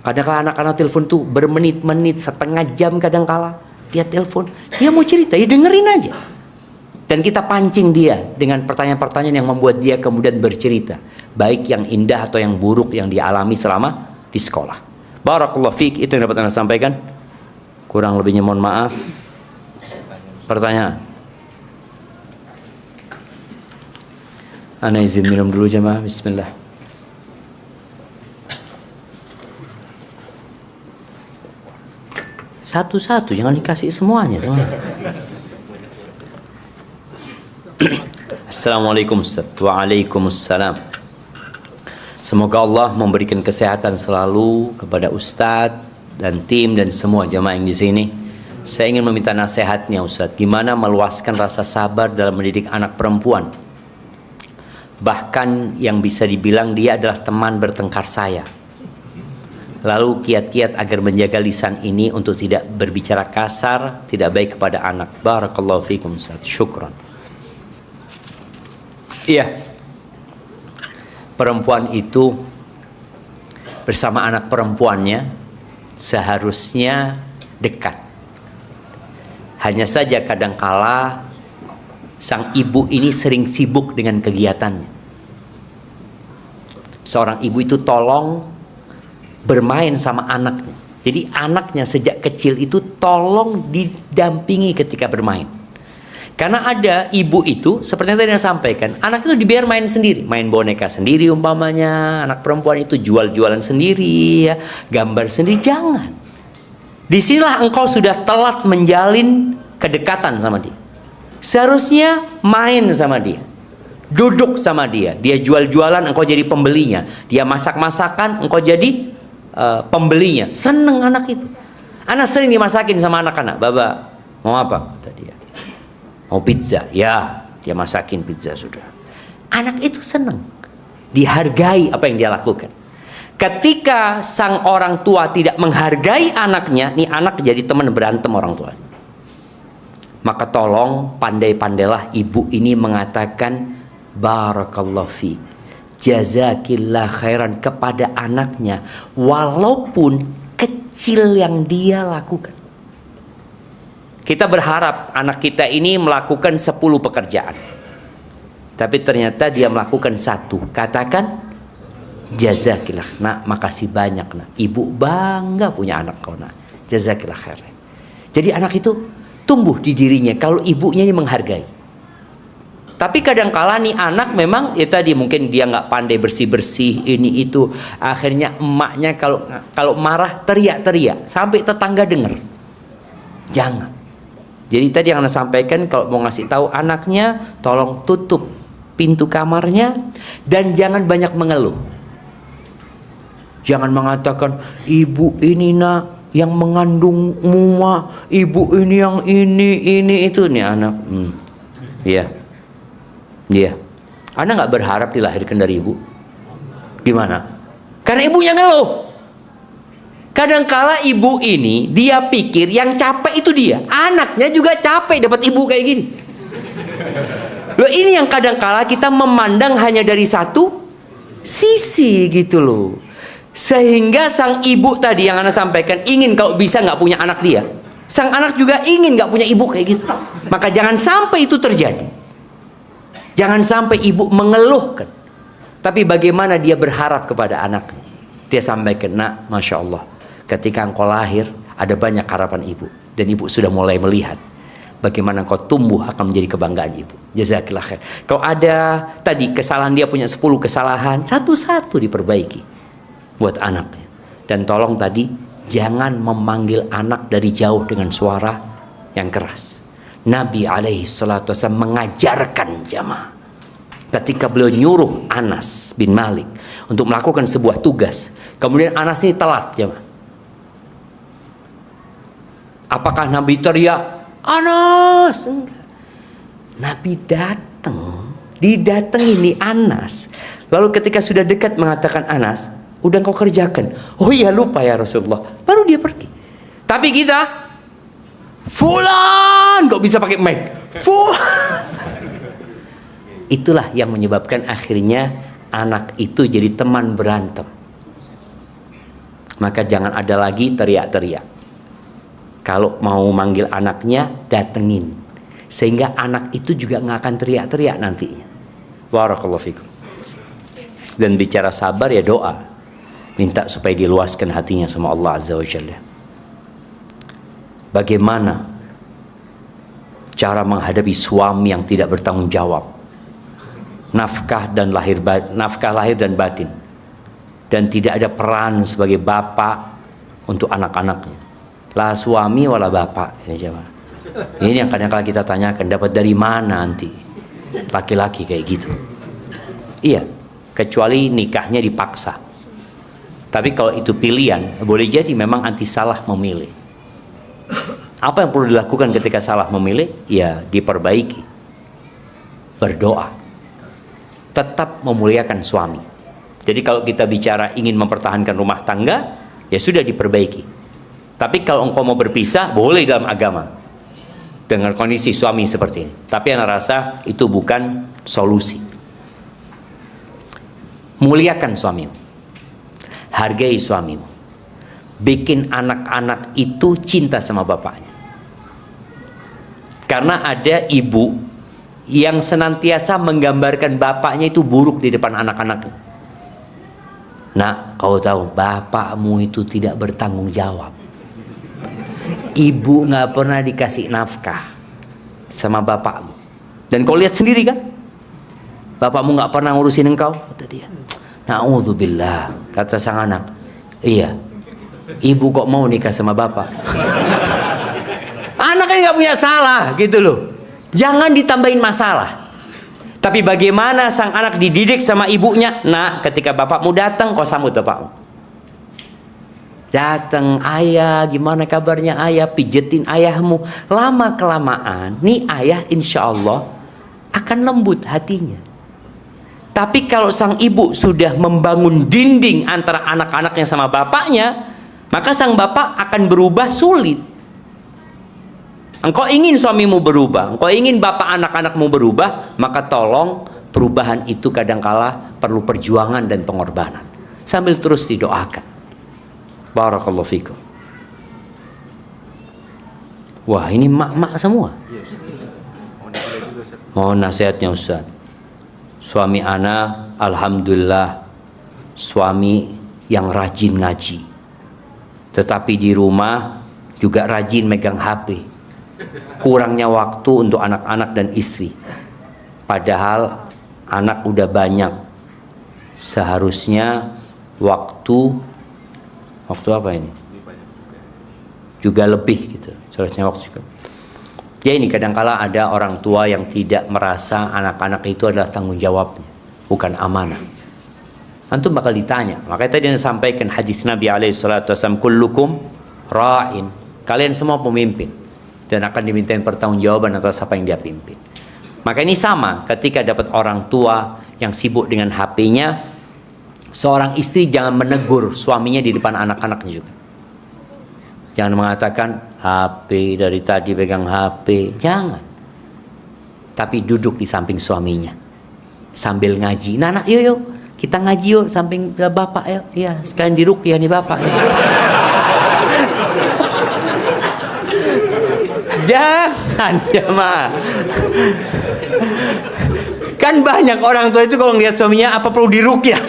A: Kadang-kadang anak-anak telepon tuh bermenit-menit, setengah jam kadang-kala dia telepon. Dia mau cerita, ya dengerin aja. Dan kita pancing dia dengan pertanyaan-pertanyaan yang membuat dia kemudian bercerita, baik yang indah atau yang buruk yang dialami selama di sekolah. Barakallahu fiik, itu yang dapat Anda sampaikan. Kurang lebihnya mohon maaf. Pertanyaan. Ana izin minum dulu jemaah. Bismillah. Satu-satu, jangan dikasih semuanya teman. Assalamualaikum Ustaz. Waalaikumsalam. Semoga Allah memberikan kesehatan selalu kepada Ustaz dan tim dan semua jemaah yang di sini. Saya ingin meminta nasihatnya Ustaz, gimana meluaskan rasa sabar dalam mendidik anak perempuan. Bahkan yang bisa dibilang dia adalah teman bertengkar saya. Lalu kiat-kiat agar menjaga lisan ini untuk tidak berbicara kasar, tidak baik kepada anak. Barakallahu fikum Ustaz. Syukran. Iya. Perempuan itu bersama anak perempuannya seharusnya dekat. Hanya saja kadangkala sang ibu ini sering sibuk dengan kegiatannya. Seorang ibu itu tolong bermain sama anaknya. Jadi anaknya sejak kecil itu tolong didampingi ketika bermain. Karena ada ibu itu, seperti yang tadi saya sampaikan, anak itu dibiar main sendiri. Main boneka sendiri umpamanya. Anak perempuan itu jual-jualan sendiri, ya, gambar sendiri. Jangan. Disinilah engkau sudah telat menjalin kedekatan sama dia. Seharusnya main sama dia, duduk sama dia. Dia jual-jualan, engkau jadi pembelinya. Dia masak-masakan, engkau jadi pembelinya. Seneng anak itu. Anak sering dimasakin sama anak-anak. Baba, mau apa? Kata dia. Mau pizza. Ya, dia masakin pizza sudah. Anak itu seneng, dihargai apa yang dia lakukan. Ketika sang orang tua tidak menghargai anaknya, nih anak jadi teman berantem orang tuanya. Maka tolong pandai-pandailah ibu ini mengatakan barakallahu fi, jazakillah khairan kepada anaknya, walaupun kecil yang dia lakukan. Kita berharap anak kita ini melakukan 10 pekerjaan, tapi ternyata dia melakukan 1. Katakan jazakillah, nak, makasih banyak nak, ibu bangga punya anak kau nak, jazakillah khairan. Jadi anak itu tumbuh di dirinya kalau ibunya ini menghargai. Tapi kadangkala nih anak memang ya tadi mungkin dia nggak pandai bersih-bersih ini itu, akhirnya emaknya kalau marah teriak-teriak sampai tetangga dengar. Jangan. Jadi tadi yang Anda sampaikan, kalau mau ngasih tahu anaknya, tolong tutup pintu kamarnya dan jangan banyak mengeluh. Jangan mengatakan ibu ini nak yang mengandungmu mah, ibu ini yang ini itu nih anak. Iya. Iya. Anda nggak berharap dilahirkan dari ibu? Gimana? Karena ibunya ngeluh. Kadangkala ibu ini dia pikir yang capek itu dia, anaknya juga capek dapat ibu kayak gini. Loh, ini yang kadangkala kita memandang hanya dari satu sisi gitu loh. Sehingga sang ibu tadi yang Anda sampaikan ingin kalau bisa nggak punya anak dia, sang anak juga ingin nggak punya ibu kayak gitu. Maka jangan sampai itu terjadi. Jangan sampai ibu mengeluhkan, tapi bagaimana dia berharap kepada anaknya. Dia sampaikan, nak, masya Allah, ketika engkau lahir ada banyak harapan ibu, dan ibu sudah mulai melihat bagaimana engkau tumbuh akan menjadi kebanggaan ibu. Jazakillah khair. Kalau ada tadi kesalahan, dia punya 10 kesalahan, satu-satu diperbaiki buat anaknya. Dan tolong tadi jangan memanggil anak dari jauh dengan suara yang keras. Nabi alaihi salatu wasallam mengajarkan jamaah ketika beliau nyuruh Anas bin Malik untuk melakukan sebuah tugas, kemudian Anas ini telat jamaah. Apakah Nabi teriak Anas? Enggak. Nabi datang, didatangi nih Anas, lalu ketika sudah dekat mengatakan, Anas, udah kau kerjakan. Oh iya, lupa ya Rasulullah. Baru dia pergi. Tapi kita Fulan kok bisa pakai mic? Itulah yang menyebabkan akhirnya anak itu jadi teman berantem. Maka jangan ada lagi teriak-teriak. Kalau mau manggil anaknya, datengin, sehingga anak itu juga nggak akan teriak-teriak nantinya. Barakallahu fikum. Dan bicara sabar ya doa, minta supaya diluaskan hatinya sama Allah Azza wa Jalla. Bagaimana cara menghadapi suami yang tidak bertanggung jawab, nafkah lahir dan batin, dan tidak ada peran sebagai bapak untuk anak-anaknya. La suami wala bapak. Ini yang kadang-kadang kita tanyakan, dapat dari mana nanti laki-laki kayak gitu? Iya, kecuali nikahnya dipaksa. Tapi kalau itu pilihan, boleh jadi memang anti salah memilih. Apa yang perlu dilakukan ketika salah memilih? Ya diperbaiki, berdoa, tetap memuliakan suami. Jadi kalau kita bicara ingin mempertahankan rumah tangga, ya sudah diperbaiki. Tapi kalau engkau mau berpisah, boleh dalam agama dengan kondisi suami seperti ini. Tapi Anda rasa itu bukan solusi. Muliakan suamimu, hargai suamimu, bikin anak-anak itu cinta sama bapaknya. Karena ada ibu yang senantiasa menggambarkan bapaknya itu buruk di depan anak-anaknya. Nak, kau tahu bapakmu itu tidak bertanggung jawab. Ibu nggak pernah dikasih nafkah sama bapakmu. Dan kau lihat sendiri kan, bapakmu nggak pernah ngurusin engkau, kata dia. Na'udzubillah, kata sang anak. Iya, ibu kok mau nikah sama bapak? Anaknya nggak punya salah gitu loh. Jangan ditambahin masalah. Tapi bagaimana sang anak dididik sama ibunya? Nah, ketika bapakmu datang, kau sambut bapakmu. Datang, ayah, gimana kabarnya ayah? Pijetin ayahmu. Lama kelamaan, nih ayah insya Allah akan lembut hatinya. Tapi kalau sang ibu sudah membangun dinding antara anak-anaknya sama bapaknya, maka sang bapak akan berubah sulit. Engkau ingin suamimu berubah, engkau ingin bapak anak-anakmu berubah, maka tolong perubahan itu kadangkala perlu perjuangan dan pengorbanan. Sambil terus didoakan. Barakallahu fikum. Wah, ini mak-mak semua. Mohon nasihatnya Ustaz. Suami ana alhamdulillah suami yang rajin ngaji. Tetapi di rumah juga rajin megang HP. Kurangnya waktu untuk anak-anak dan istri. Padahal anak udah banyak. Seharusnya waktu apa ini? Juga lebih gitu. Seharusnya waktu juga. Ya ini kadangkala ada orang tua yang tidak merasa anak-anak itu adalah tanggung jawabnya, bukan amanah. Antum bakal ditanya. Makanya tadi yang sampaikan hadis Nabi SAW, kullukum ra'in. Kalian semua pemimpin dan akan dimintain pertanggungjawaban atas apa yang dia pimpin. Maka ini sama ketika dapat orang tua yang sibuk dengan HP-nya, seorang istri jangan menegur suaminya di depan anak-anaknya juga. Jangan mengatakan HP dari tadi pegang HP, jangan. Tapi duduk di samping suaminya sambil ngaji. Nah, yuk kita ngaji yuk samping bapak ya. Iya, sekalian diruqyah nih bapak. Jangan jemaah. Kan banyak orang tua itu kalau ngeliat suaminya apa perlu diruqyah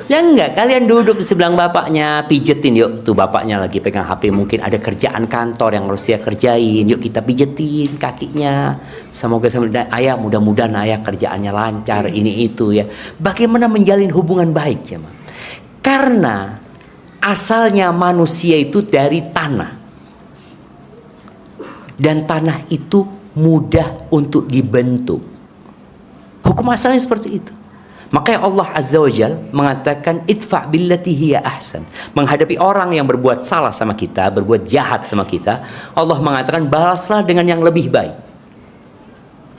A: ya enggak, kalian duduk di sebelah bapaknya, pijetin yuk. Tuh bapaknya lagi pegang HP, mungkin ada kerjaan kantor yang harus dia kerjain. Yuk kita pijetin kakinya. Semoga ayah mudah-mudahan ayah kerjaannya lancar ini itu ya. Bagaimana menjalin hubungan baik ya, Ma? Karena asalnya manusia itu dari tanah. Dan tanah itu mudah untuk dibentuk. Hukum asalnya seperti itu. Makanya Allah Azza wa Jal mengatakan idfa' billati hiya ahsan. Menghadapi orang yang berbuat salah sama kita, berbuat jahat sama kita, Allah mengatakan balaslah dengan yang lebih baik.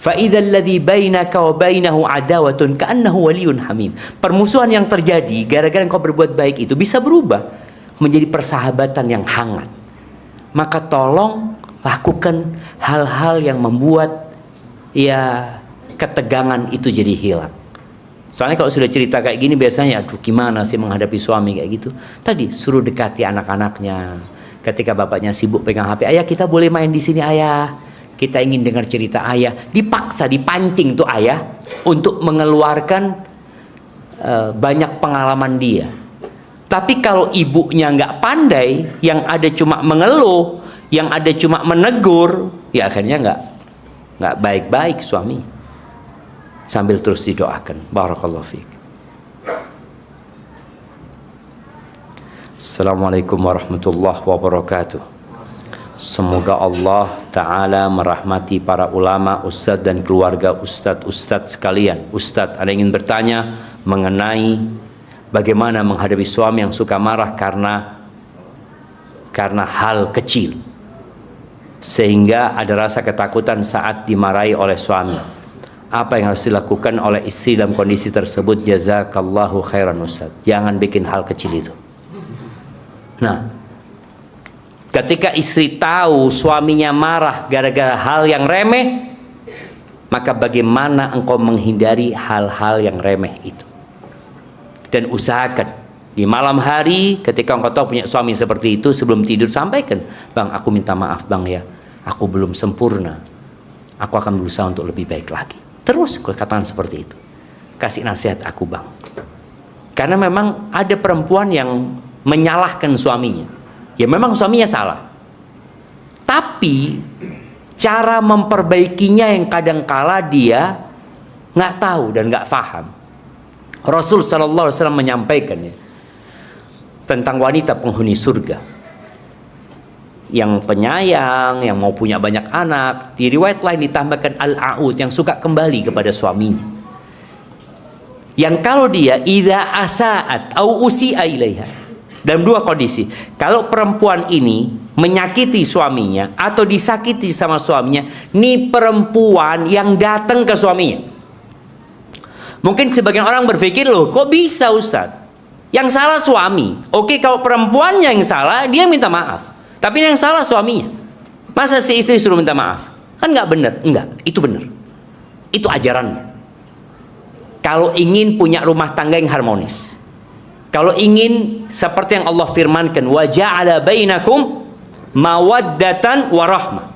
A: Fa idzal ladzi bainaka wa bainahu adawatun ka'annahu waliyyun hamim. Permusuhan yang terjadi gara-gara engkau berbuat baik itu bisa berubah menjadi persahabatan yang hangat. Maka tolong lakukan hal-hal yang membuat ya ketegangan itu jadi hilang. Soalnya kalau sudah cerita kayak gini biasanya aduh gimana sih menghadapi suami kayak gitu. Tadi suruh dekati anak-anaknya. Ketika bapaknya sibuk pegang HP, ayah kita boleh main di sini ayah. Kita ingin dengar cerita ayah. Dipaksa, dipancing tuh ayah untuk mengeluarkan banyak pengalaman dia. Tapi kalau ibunya nggak pandai, yang ada cuma mengeluh, yang ada cuma menegur, ya akhirnya nggak baik-baik suami. Sambil terus didoakan. Barakallahu fiik. Assalamualaikum warahmatullahi wabarakatuh. Semoga Allah Ta'ala merahmati para ulama, ustadz dan keluarga ustadz sekalian. Ustadz, ada ingin bertanya mengenai bagaimana menghadapi suami yang suka marah karena hal kecil, sehingga ada rasa ketakutan saat dimarahi oleh suami. Apa yang harus dilakukan oleh istri dalam kondisi tersebut? Jazakallahu khairan Ustaz. Jangan bikin hal kecil itu. Nah, ketika istri tahu suaminya marah gara-gara hal yang remeh, maka bagaimana engkau menghindari hal-hal yang remeh itu? Dan usahakan di malam hari ketika engkau tahu punya suami seperti itu, sebelum tidur sampaikan, "Bang, aku minta maaf Bang ya, aku belum sempurna. Aku akan berusaha untuk lebih baik lagi." Terus katakan seperti itu. Kasih nasihat aku Bang. Karena memang ada perempuan yang menyalahkan suaminya. Ya memang suaminya salah. Tapi cara memperbaikinya yang kadangkala dia nggak tahu dan nggak paham. Rasul Sallallahu Alaihi Wasallam menyampaikan ya, tentang wanita penghuni surga yang penyayang, yang mau punya banyak anak. Di riwayat lain ditambahkan al-a'ud, yang suka kembali kepada suaminya. Yang kalau dia idza asa'at au usi'a ilaiha, dalam dua kondisi. Kalau perempuan ini menyakiti suaminya atau disakiti sama suaminya, ini perempuan yang datang ke suaminya. Mungkin sebagian orang berpikir, loh kok bisa Ustaz? Yang salah suami. Oke, kalau perempuannya yang salah, dia minta maaf. Tapi yang salah suaminya. Masa si istri suruh minta maaf? Kan nggak benar. Enggak, itu benar. Itu ajarannya. Kalau ingin punya rumah tangga yang harmonis, kalau ingin seperti yang Allah firmankan, wa ja'ala bainakum mawaddatan warahmah.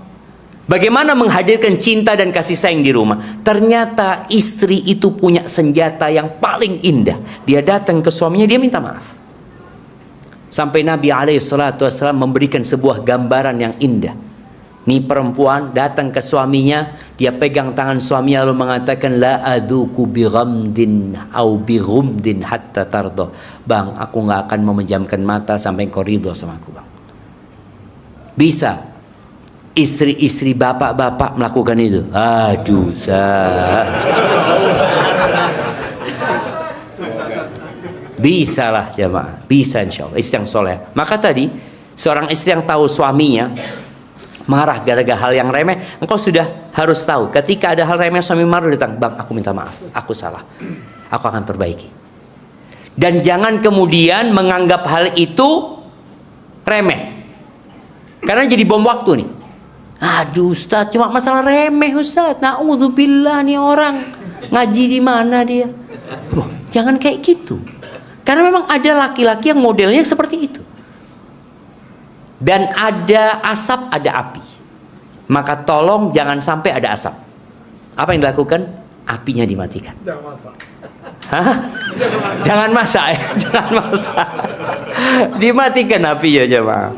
A: Bagaimana menghadirkan cinta dan kasih sayang di rumah? Ternyata istri itu punya senjata yang paling indah. Dia datang ke suaminya, dia minta maaf. Sampai Nabi SAW memberikan sebuah gambaran yang indah. Nih perempuan datang ke suaminya, dia pegang tangan suaminya lalu mengatakan, la adzuku bi ghamdin au bi ghumdin hatta tardo. Bang, aku nggak akan memejamkan mata sampai kau ridho sama aku, bang. Bisa istri-istri bapak-bapak melakukan itu? Aduh, bisa lah jemaah, bisa insya Allah, istri yang soleh. Maka tadi seorang istri yang tahu suaminya marah gara-gara hal yang remeh, engkau sudah harus tahu ketika ada hal remeh suami marah, datang, bang aku minta maaf, aku salah, aku akan perbaiki. Dan jangan kemudian menganggap hal itu remeh, karena jadi bom waktu nih. Aduh Ustaz, cuma masalah remeh Ustaz, na'udzubillah, nih orang ngaji di mana dia. Loh, jangan kayak gitu, karena memang ada laki-laki yang modelnya seperti itu. Dan ada asap, ada api. Maka tolong jangan sampai ada asap. Apa yang dilakukan? Apinya dimatikan. Jangan masak. Hah? Jangan masak ya? Jangan masak. Dimatikan apinya jemaah.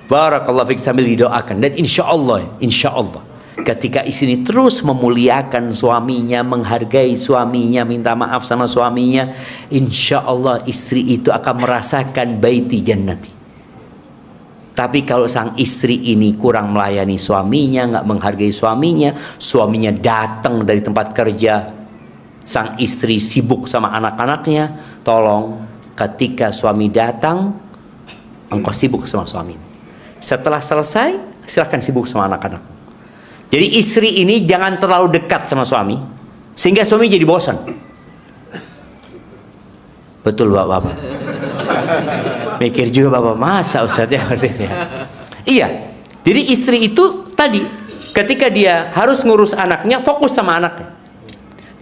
A: Barakallahu fiik, sambil didoakan. Dan insya Allah ketika istri terus memuliakan suaminya, menghargai suaminya, minta maaf sama suaminya, insya Allah istri itu akan merasakan baiti jannati. Tapi kalau sang istri ini kurang melayani suaminya, nggak menghargai suaminya, suaminya datang dari tempat kerja, sang istri sibuk sama anak-anaknya, tolong ketika suami datang, engkau sibuk sama suami. Setelah selesai, silahkan sibuk sama anak-anak. Jadi istri ini jangan terlalu dekat sama suami, sehingga suami jadi bosan. Betul bapak-bapak? Mikir juga bapak, masa Ustaz ya artinya. Iya, jadi istri itu tadi ketika dia harus ngurus anaknya, fokus sama anaknya.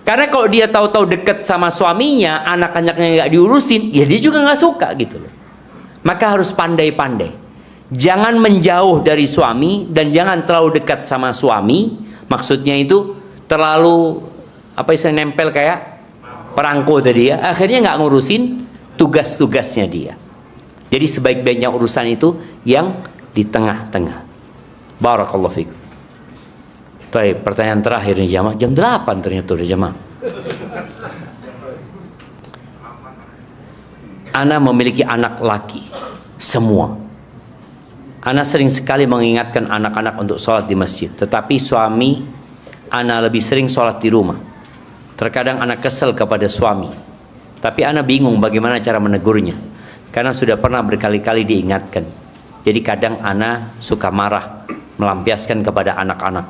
A: Karena kalau dia tahu-tahu dekat sama suaminya, anak-anaknya nggak diurusin, ya dia juga nggak suka gitu loh. Maka harus pandai-pandai. Jangan menjauh dari suami dan jangan terlalu dekat sama suami. Maksudnya itu terlalu apa istilahnya, nempel kayak perangko tadi ya. Akhirnya nggak ngurusin tugas-tugasnya dia. Jadi sebaik-baiknya urusan itu yang di tengah-tengah. Barakallahu fikum. Baik, pertanyaan terakhir nih jamaah. Jam 8 ternyata udah jamaah. Ana memiliki anak laki semua. Ana sering sekali mengingatkan anak-anak untuk sholat di masjid, tetapi suami Ana lebih sering sholat di rumah. Terkadang Ana kesel kepada suami, tapi Ana bingung bagaimana cara menegurnya, karena sudah pernah berkali-kali diingatkan. Jadi kadang Ana suka marah, melampiaskan kepada anak-anak,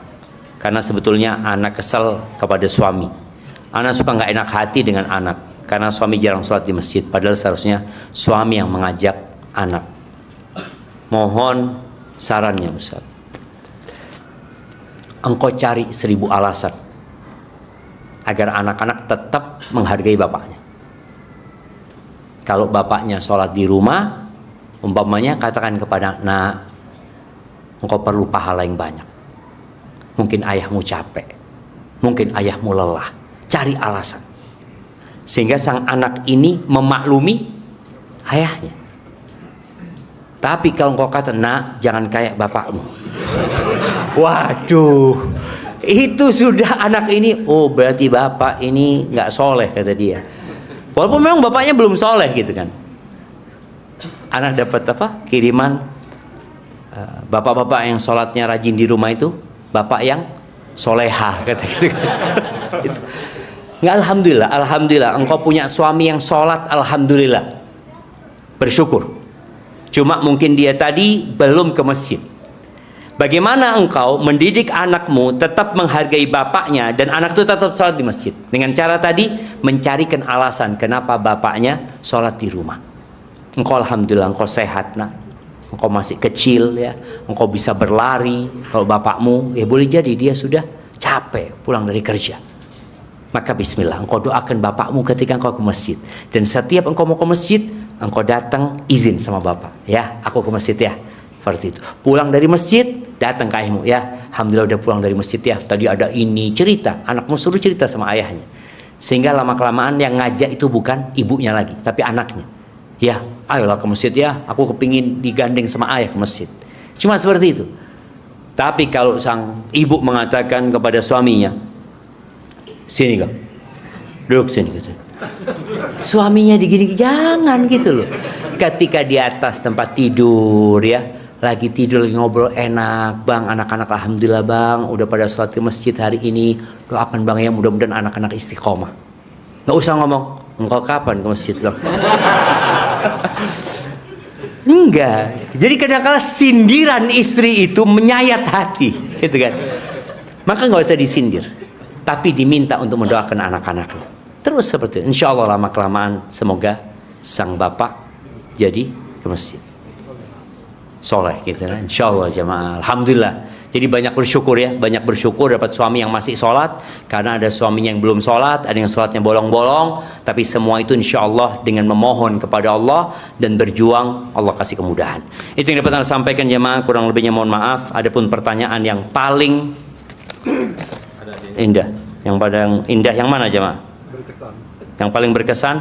A: karena sebetulnya Ana kesel kepada suami. Ana suka nggak enak hati dengan anak, karena suami jarang sholat di masjid, padahal seharusnya suami yang mengajak anak. Mohon sarannya Ustaz. Engkau cari 1000 alasan agar anak-anak tetap menghargai bapaknya. Kalau bapaknya sholat di rumah, umpamanya katakan kepada, nah, engkau perlu pahala yang banyak. Mungkin ayahmu capek, mungkin ayahmu lelah. Cari alasan sehingga sang anak ini memaklumi ayahnya. Tapi kalau engkau kata, nak, jangan kayak bapakmu, waduh, itu sudah anak ini, oh berarti bapak ini nggak soleh, kata dia. Walaupun memang bapaknya belum soleh gitu kan. Anak dapat apa? Kiriman bapak-bapak yang sholatnya rajin di rumah itu, bapak yang solehah, kata gitu. Nggak, alhamdulillah, alhamdulillah, engkau punya suami yang sholat, alhamdulillah, bersyukur. Cuma mungkin dia tadi belum ke masjid. Bagaimana engkau mendidik anakmu tetap menghargai bapaknya dan anak itu tetap sholat di masjid? Dengan cara tadi mencarikan alasan kenapa bapaknya sholat di rumah. Engkau alhamdulillah, engkau sehat nak. engkau masih kecil ya, engkau bisa berlari. Kalau bapakmu ya boleh jadi dia sudah capek pulang dari kerja. Maka bismillah, engkau doakan bapakmu ketika engkau ke masjid. Dan setiap engkau mau ke masjid, engkau datang izin sama bapak. Ya, aku ke masjid ya. Seperti itu. Pulang dari masjid, datang ke ayahmu ya. Alhamdulillah udah pulang dari masjid ya. Tadi ada ini, cerita. Anakmu suruh cerita sama ayahnya. Sehingga lama-kelamaan yang ngajak itu bukan ibunya lagi, tapi anaknya. Ya, ayolah ke masjid ya. Aku kepingin digandeng sama ayah ke masjid. Cuma seperti itu. Tapi kalau sang ibu mengatakan kepada suaminya, sini kau, duduk sini gitu. Suaminya digini, jangan gitu loh. Ketika di atas tempat tidur ya, lagi tidur lagi ngobrol enak, bang anak-anak alhamdulillah bang udah pada sholat ke masjid hari ini, doakan bang ya mudah-mudahan anak-anak istiqomah. Nggak usah ngomong, engkau kapan ke masjid bang? Enggak. Jadi kadang-kadang sindiran istri itu menyayat hati, gitu kan? Maka nggak usah disindir, tapi diminta untuk mendoakan anak-anaknya. Terus seperti itu. Insya Allah lama kelamaan semoga sang bapak jadi ke masjid soleh gitu kan. Insya Allah jamaah. Alhamdulillah. Jadi banyak bersyukur ya, banyak bersyukur dapat suami yang masih sholat, karena ada suaminya yang belum sholat, ada yang sholatnya bolong-bolong, tapi semua itu insya Allah dengan memohon kepada Allah dan berjuang, Allah kasih kemudahan. Itu yang dapat saya sampaikan jamaah, kurang lebihnya mohon maaf. Adapun pertanyaan yang paling indah, yang paling indah yang mana jamaah? Yang paling berkesan?